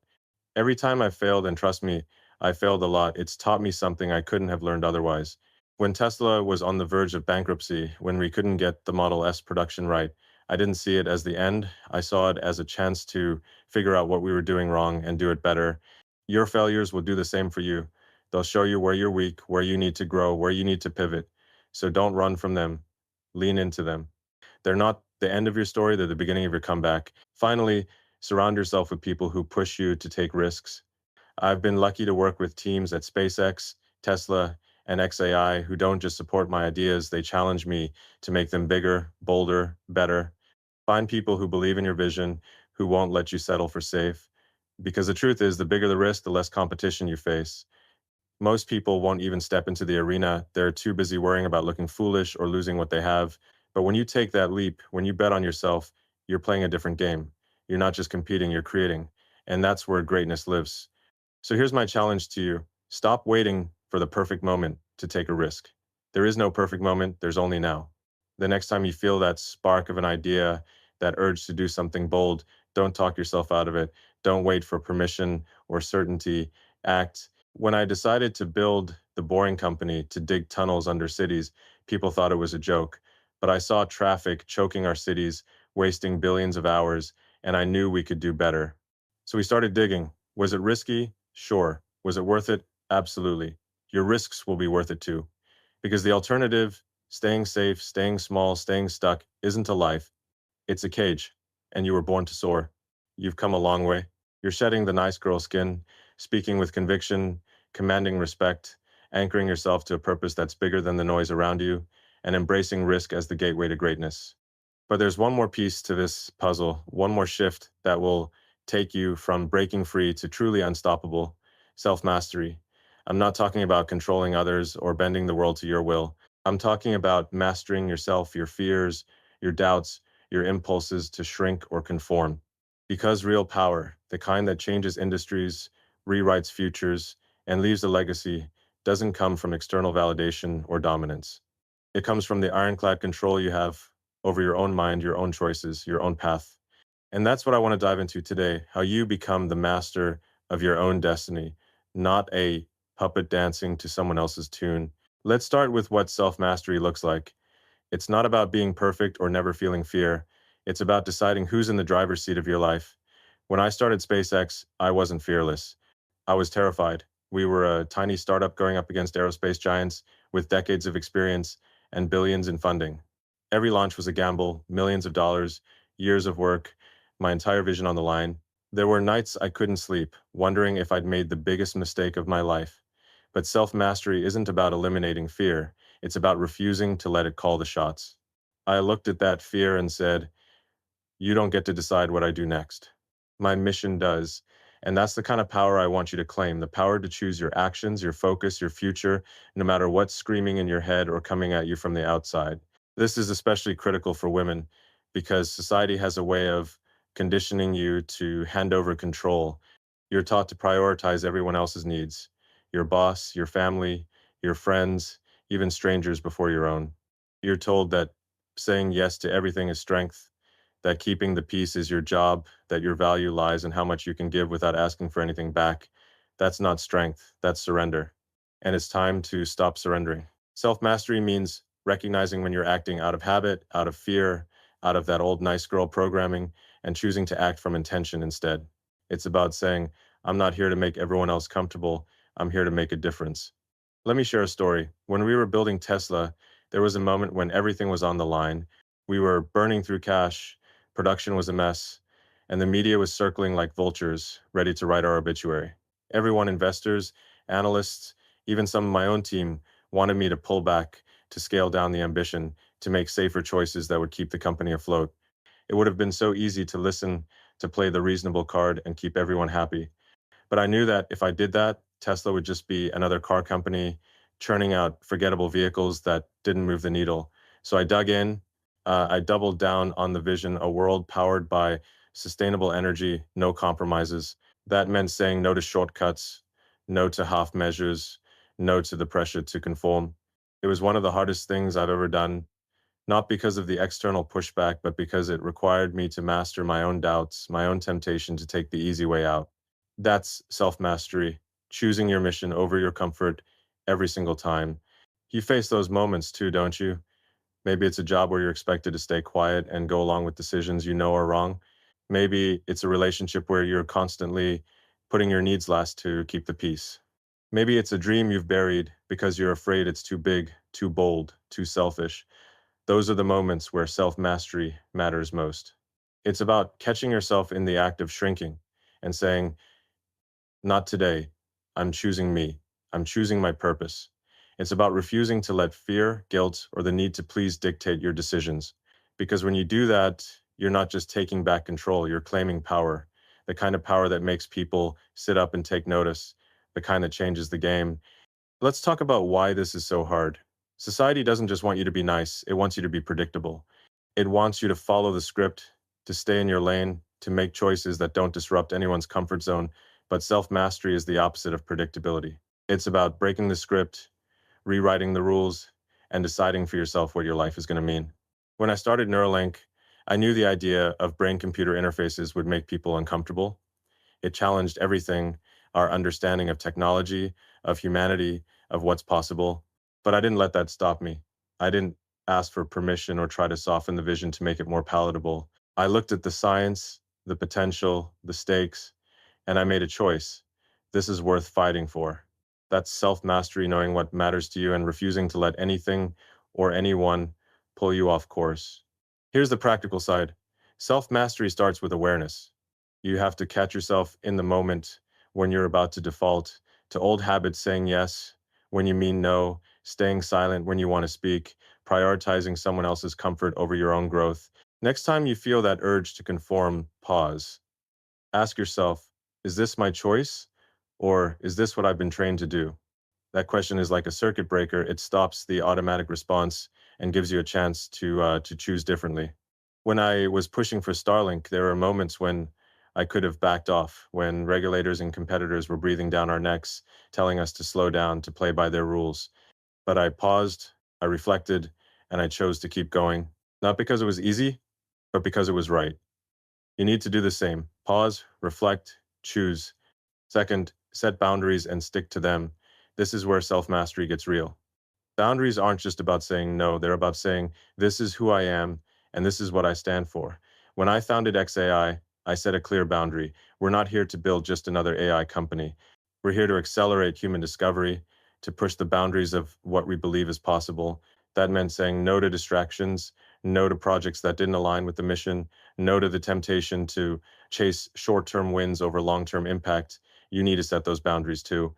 Every time I failed, and trust me, I failed a lot, it's taught me something I couldn't have learned otherwise. When Tesla was on the verge of bankruptcy, when we couldn't get the Model S production right, I didn't see it as the end. I saw it as a chance to figure out what we were doing wrong and do it better. Your failures will do the same for you. They'll show you where you're weak, where you need to grow, where you need to pivot. So don't run from them. Lean into them. They're not the end of your story, they're the beginning of your comeback. Finally, surround yourself with people who push you to take risks. I've been lucky to work with teams at SpaceX, Tesla, and XAI who don't just support my ideas, they challenge me to make them bigger, bolder, better. Find people who believe in your vision, who won't let you settle for safe. Because the truth is, the bigger the risk, the less competition you face. Most people won't even step into the arena. They're too busy worrying about looking foolish or losing what they have. But when you take that leap, when you bet on yourself, you're playing a different game. You're not just competing, you're creating. And that's where greatness lives. So here's my challenge to you. Stop waiting for the perfect moment to take a risk. There is no perfect moment, there's only now. The next time you feel that spark of an idea, that urge to do something bold, don't talk yourself out of it. Don't wait for permission or certainty. Act. When I decided to build the Boring Company to dig tunnels under cities, people thought it was a joke. But I saw traffic choking our cities, wasting billions of hours, and I knew we could do better. So we started digging. Was it risky? Sure. Was it worth it? Absolutely. Your risks will be worth it too. Because the alternative, staying safe, staying small, staying stuck, isn't a life. It's a cage. And you were born to soar. You've come a long way. You're shedding the nice girl skin, speaking with conviction, commanding respect, anchoring yourself to a purpose that's bigger than the noise around you, and embracing risk as the gateway to greatness. But there's one more piece to this puzzle, one more shift that will take you from breaking free to truly unstoppable self-mastery. I'm not talking about controlling others or bending the world to your will. I'm talking about mastering yourself, your fears, your doubts, your impulses to shrink or conform. Because real power, the kind that changes industries, rewrites futures, and leaves a legacy, doesn't come from external validation or dominance. It comes from the ironclad control you have over your own mind, your own choices, your own path. And that's what I want to dive into today, how you become the master of your own destiny, not a puppet dancing to someone else's tune. Let's start with what self-mastery looks like. It's not about being perfect or never feeling fear. It's about deciding who's in the driver's seat of your life. When I started SpaceX, I wasn't fearless. I was terrified. We were a tiny startup going up against aerospace giants with decades of experience and billions in funding. Every launch was a gamble, millions of dollars, years of work, my entire vision on the line. There were nights I couldn't sleep, wondering if I'd made the biggest mistake of my life. But self-mastery isn't about eliminating fear. It's about refusing to let it call the shots. I looked at that fear and said, you don't get to decide what I do next. My mission does. And that's the kind of power I want you to claim, the power to choose your actions, your focus, your future, no matter what's screaming in your head or coming at you from the outside. This is especially critical for women because society has a way of conditioning you to hand over control. You're taught to prioritize everyone else's needs, your boss, your family, your friends, even strangers before your own. You're told that saying yes to everything is strength, that keeping the peace is your job, that your value lies in how much you can give without asking for anything back. That's not strength, that's surrender. And it's time to stop surrendering. Self mastery means recognizing when you're acting out of habit, out of fear, out of that old nice girl programming, and choosing to act from intention instead. It's about saying, I'm not here to make everyone else comfortable, I'm here to make a difference. Let me share a story. When we were building Tesla, there was a moment when everything was on the line. We were burning through cash, production was a mess, and the media was circling like vultures, ready to write our obituary. Everyone, investors, analysts, even some of my own team, wanted me to pull back, to scale down the ambition, to make safer choices that would keep the company afloat. It would have been so easy to listen, to play the reasonable card and keep everyone happy. But I knew that if I did that, Tesla would just be another car company churning out forgettable vehicles that didn't move the needle. So I dug in. I doubled down on the vision, a world powered by sustainable energy, no compromises. That meant saying no to shortcuts, no to half measures, no to the pressure to conform. It was one of the hardest things I've ever done, not because of the external pushback, but because it required me to master my own doubts, my own temptation to take the easy way out. That's self mastery, choosing your mission over your comfort every single time. You face those moments too, don't you? Maybe it's a job where you're expected to stay quiet and go along with decisions you know are wrong. Maybe it's a relationship where you're constantly putting your needs last to keep the peace. Maybe it's a dream you've buried because you're afraid it's too big, too bold, too selfish. Those are the moments where self mastery matters most. It's about catching yourself in the act of shrinking and saying, not today. I'm choosing me. I'm choosing my purpose. It's about refusing to let fear, guilt, or the need to please dictate your decisions. Because when you do that, you're not just taking back control, you're claiming power. The kind of power that makes people sit up and take notice, the kind that changes the game. Let's talk about why this is so hard. Society doesn't just want you to be nice, it wants you to be predictable. It wants you to follow the script, to stay in your lane, to make choices that don't disrupt anyone's comfort zone. But self mastery is the opposite of predictability. It's about breaking the script, rewriting the rules, and deciding for yourself what your life is going to mean. When I started Neuralink, I knew the idea of brain computer interfaces would make people uncomfortable. It challenged everything, our understanding of technology, of humanity, of what's possible. But I didn't let that stop me. I didn't ask for permission or try to soften the vision to make it more palatable. I looked at the science, the potential, the stakes, and I made a choice. This is worth fighting for. That's self mastery, knowing what matters to you and refusing to let anything or anyone pull you off course. Here's the practical side. Self mastery starts with awareness. You have to catch yourself in the moment when you're about to default to old habits, saying yes when you mean no, staying silent when you want to speak, prioritizing someone else's comfort over your own growth. Next time you feel that urge to conform, pause. Ask yourself, is this my choice? Or is this what I've been trained to do? That question is like a circuit breaker. It stops the automatic response and gives you a chance to choose differently. When I was pushing for Starlink, there were moments when I could have backed off, when regulators and competitors were breathing down our necks, telling us to slow down, to play by their rules. But I paused, I reflected, and I chose to keep going. Not because it was easy, but because it was right. You need to do the same. Pause, reflect, choose. Second, set boundaries and stick to them. This is where self mastery gets real. Boundaries aren't just about saying no, they're about saying, this is who I am and this is what I stand for. When I founded XAI, I set a clear boundary. We're not here to build just another AI company. We're here to accelerate human discovery, to push the boundaries of what we believe is possible. That meant saying no to distractions, no to projects that didn't align with the mission, no to the temptation to chase short term wins over long term impact. You need to set those boundaries too.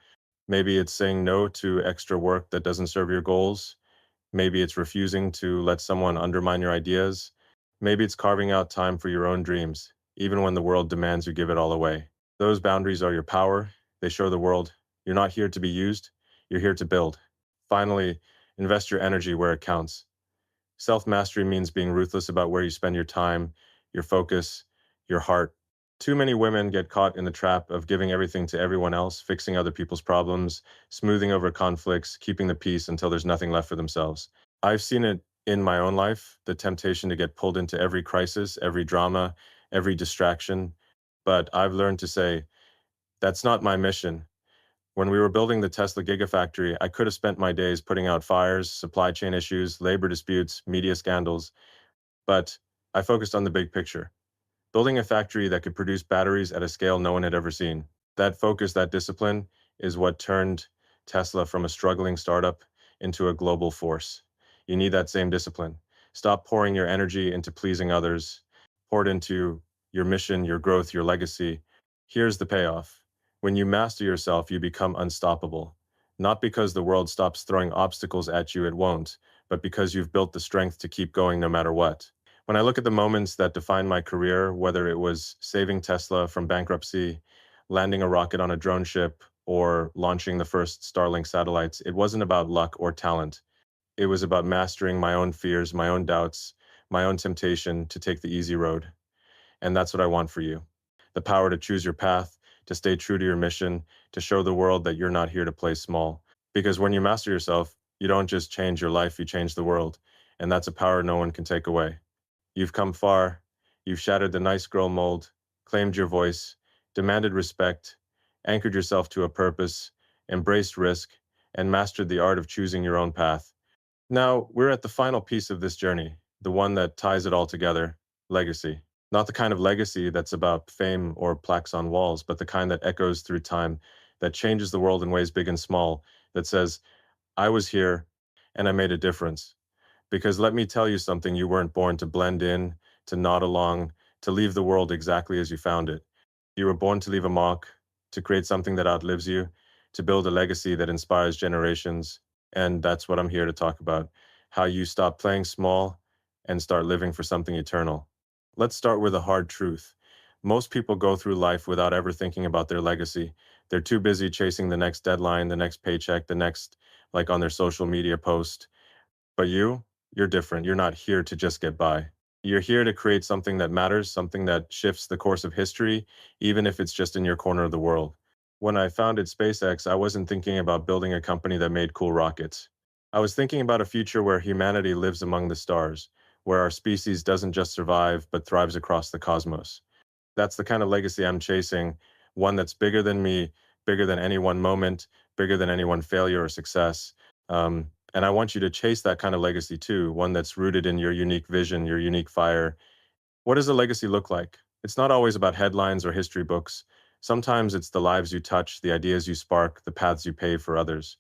Maybe it's saying no to extra work that doesn't serve your goals. Maybe it's refusing to let someone undermine your ideas. Maybe it's carving out time for your own dreams, even when the world demands you give it all away. Those boundaries are your power. They show the world you're not here to be used, you're here to build. Finally, invest your energy where it counts. Self mastery means being ruthless about where you spend your time, your focus, your heart. Too many women get caught in the trap of giving everything to everyone else, fixing other people's problems, smoothing over conflicts, keeping the peace until there's nothing left for themselves. I've seen it in my own life, the temptation to get pulled into every crisis, every drama, every distraction. But I've learned to say, that's not my mission. When we were building the Tesla Gigafactory, I could have spent my days putting out fires, supply chain issues, labor disputes, media scandals, but I focused on the big picture, building a factory that could produce batteries at a scale no one had ever seen. That focus, that discipline, is what turned Tesla from a struggling startup into a global force. You need that same discipline. Stop pouring your energy into pleasing others, pour it into your mission, your growth, your legacy. Here's the payoff. When you master yourself, you become unstoppable. Not because the world stops throwing obstacles at you, it won't, but because you've built the strength to keep going no matter what. When I look at the moments that define my career, whether it was saving Tesla from bankruptcy, landing a rocket on a drone ship, or launching the first Starlink satellites, it wasn't about luck or talent. It was about mastering my own fears, my own doubts, my own temptation to take the easy road. And that's what I want for you. The power to choose your path, to stay true to your mission, to show the world that you're not here to play small. Because when you master yourself, you don't just change your life, you change the world. And that's a power no one can take away. You've come far. You've shattered the nice girl mold, claimed your voice, demanded respect, anchored yourself to a purpose, embraced risk, and mastered the art of choosing your own path. Now, we're at the final piece of this journey, the one that ties it all together, legacy. Not the kind of legacy that's about fame or plaques on walls, but the kind that echoes through time, that changes the world in ways big and small, that says, I was here and I made a difference. Because let me tell you something, you weren't born to blend in, to nod along, to leave the world exactly as you found it. You were born to leave a mark, to create something that outlives you, to build a legacy that inspires generations. And that's what I'm here to talk about, how you stop playing small and start living for something eternal. Let's start with a hard truth. Most people go through life without ever thinking about their legacy. They're too busy chasing the next deadline, the next paycheck, the next, like on their social media post. But you're different. You're not here to just get by. You're here to create something that matters, something that shifts the course of history, even if it's just in your corner of the world. When I founded SpaceX, I wasn't thinking about building a company that made cool rockets. I was thinking about a future where humanity lives among the stars, where our species doesn't just survive, but thrives across the cosmos. That's the kind of legacy I'm chasing, one that's bigger than me, bigger than any one moment, bigger than any one failure or success. And I want you to chase that kind of legacy too, one that's rooted in your unique vision, your unique fire. What does a legacy look like? It's not always about headlines or history books. Sometimes it's the lives you touch, the ideas you spark, the paths you pave for others.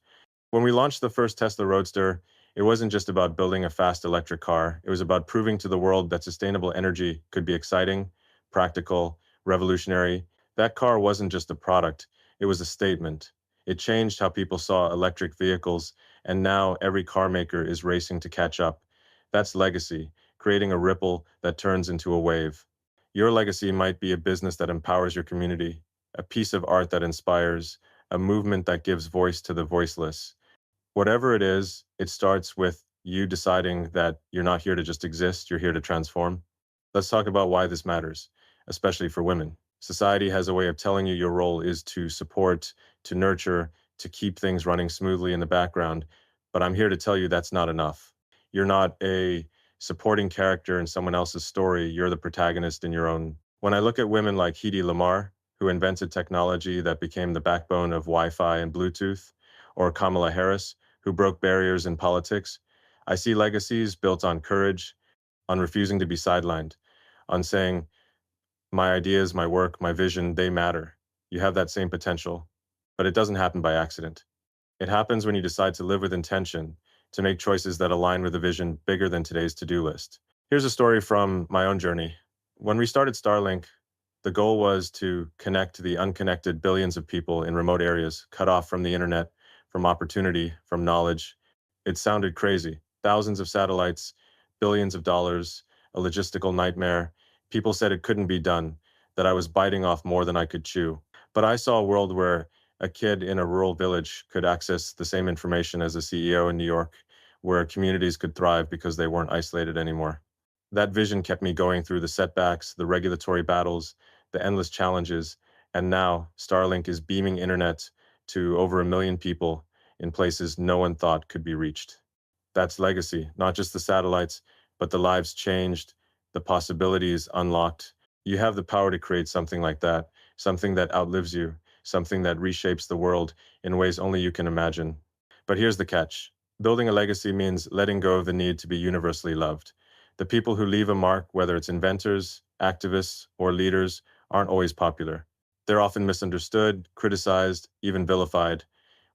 When we launched the first Tesla Roadster, it wasn't just about building a fast electric car. It was about proving to the world that sustainable energy could be exciting, practical, revolutionary. That car wasn't just a product, it was a statement. It changed how people saw electric vehicles, and now every car maker is racing to catch up. That's legacy, creating a ripple that turns into a wave. Your legacy might be a business that empowers your community, a piece of art that inspires, a movement that gives voice to the voiceless. Whatever it is, it starts with you deciding that you're not here to just exist, you're here to transform. Let's talk about why this matters, especially for women. Society has a way of telling you your role is to support, to nurture, to keep things running smoothly in the background. But I'm here to tell you that's not enough. You're not a supporting character in someone else's story, you're the protagonist in your own. When I look at women like Hedy Lamarr, who invented technology that became the backbone of Wi-Fi and Bluetooth, or Kamala Harris, who broke barriers in politics, I see legacies built on courage, on refusing to be sidelined, on saying, my ideas, my work, my vision, they matter. You have that same potential. But it doesn't happen by accident. It happens when you decide to live with intention, to make choices that align with a vision bigger than today's to-do list. Here's a story from my own journey. When we started Starlink, the goal was to connect the unconnected billions of people in remote areas, cut off from the internet, from opportunity, from knowledge. It sounded crazy. Thousands of satellites, billions of dollars, a logistical nightmare. People said it couldn't be done, that I was biting off more than I could chew. But I saw a world where a kid in a rural village could access the same information as a CEO in New York, where communities could thrive because they weren't isolated anymore. That vision kept me going through the setbacks, the regulatory battles, the endless challenges, and now Starlink is beaming internet to over 1 million people in places no one thought could be reached. That's legacy, not just the satellites, but the lives changed, the possibilities unlocked. You have the power to create something like that, something that outlives you, something that reshapes the world in ways only you can imagine. But here's the catch. Building a legacy means letting go of the need to be universally loved. The people who leave a mark, whether it's inventors, activists, or leaders, aren't always popular. They're often misunderstood, criticized, even vilified.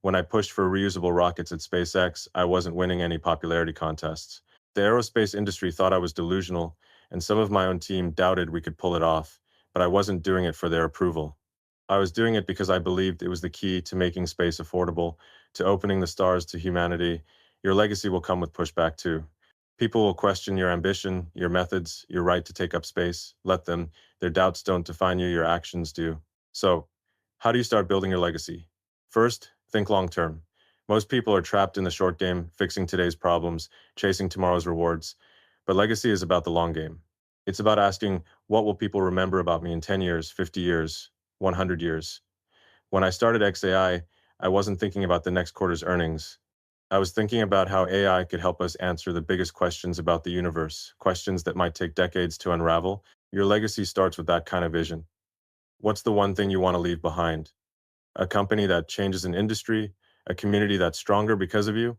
When I pushed for reusable rockets at SpaceX, I wasn't winning any popularity contests. The aerospace industry thought I was delusional, and some of my own team doubted we could pull it off, but I wasn't doing it for their approval. I was doing it because I believed it was the key to making space affordable, to opening the stars to humanity. Your legacy will come with pushback too. People will question your ambition, your methods, your right to take up space. Let them. Their doubts don't define you, your actions do. So, how do you start building your legacy? First, think long term. Most people are trapped in the short game, fixing today's problems, chasing tomorrow's rewards. But legacy is about the long game. It's about asking, what will people remember about me in 10 years, 50 years, 100 years? When I started XAI, I wasn't thinking about the next quarter's earnings. I was thinking about how AI could help us answer the biggest questions about the universe, questions that might take decades to unravel. Your legacy starts with that kind of vision. What's the one thing you want to leave behind? A company that changes an industry, a community that's stronger because of you,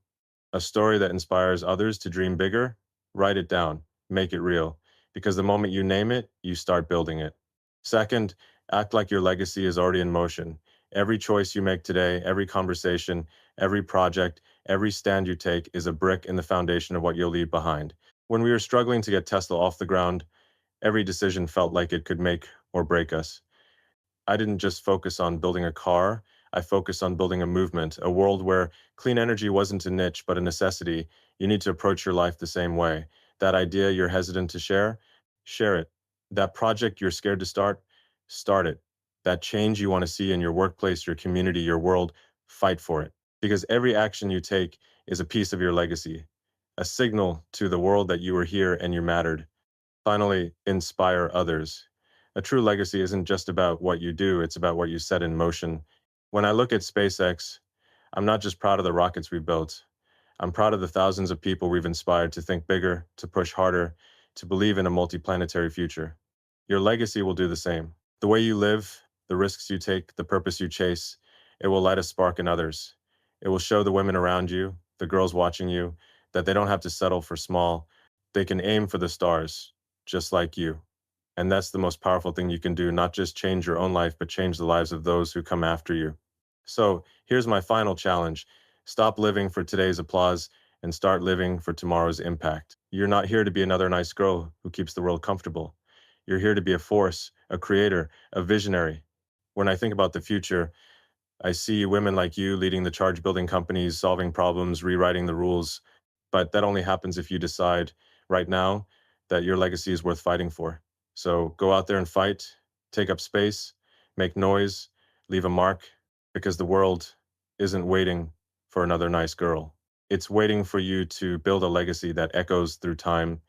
a story that inspires others to dream bigger? Write it down, make it real, because the moment you name it, you start building it. Second, act like your legacy is already in motion. Every choice you make today, every conversation, every project, every stand you take is a brick in the foundation of what you'll leave behind. When we were struggling to get Tesla off the ground, every decision felt like it could make or break us. I didn't just focus on building a car. I focused on building a movement, a world where clean energy wasn't a niche, but a necessity. You need to approach your life the same way. That idea you're hesitant to share, share it. That project you're scared to start it. That change you want to see in your workplace, your community, your world, fight for it. Because every action you take is a piece of your legacy, a signal to the world that you were here and you mattered. Finally, inspire others. A true legacy isn't just about what you do, it's about what you set in motion. When I look at SpaceX, I'm not just proud of the rockets we've built. I'm proud of the thousands of people we've inspired to think bigger, to push harder, to believe in a multiplanetary future. Your legacy will do the same. The way you live, the risks you take, the purpose you chase, it will light a spark in others. It will show the women around you, the girls watching you, that they don't have to settle for small. They can aim for the stars, just like you. And that's the most powerful thing you can do, not just change your own life, but change the lives of those who come after you. So here's my final challenge. Stop living for today's applause and start living for tomorrow's impact. You're not here to be another nice girl who keeps the world comfortable. You're here to be a force, a creator, a visionary. When I think about the future, I see women like you leading the charge, building companies, solving problems, rewriting the rules. But that only happens if you decide right now that your legacy is worth fighting for. So go out there and fight, take up space, make noise, leave a mark, because the world isn't waiting for another nice girl. It's waiting for you to build a legacy that echoes through time,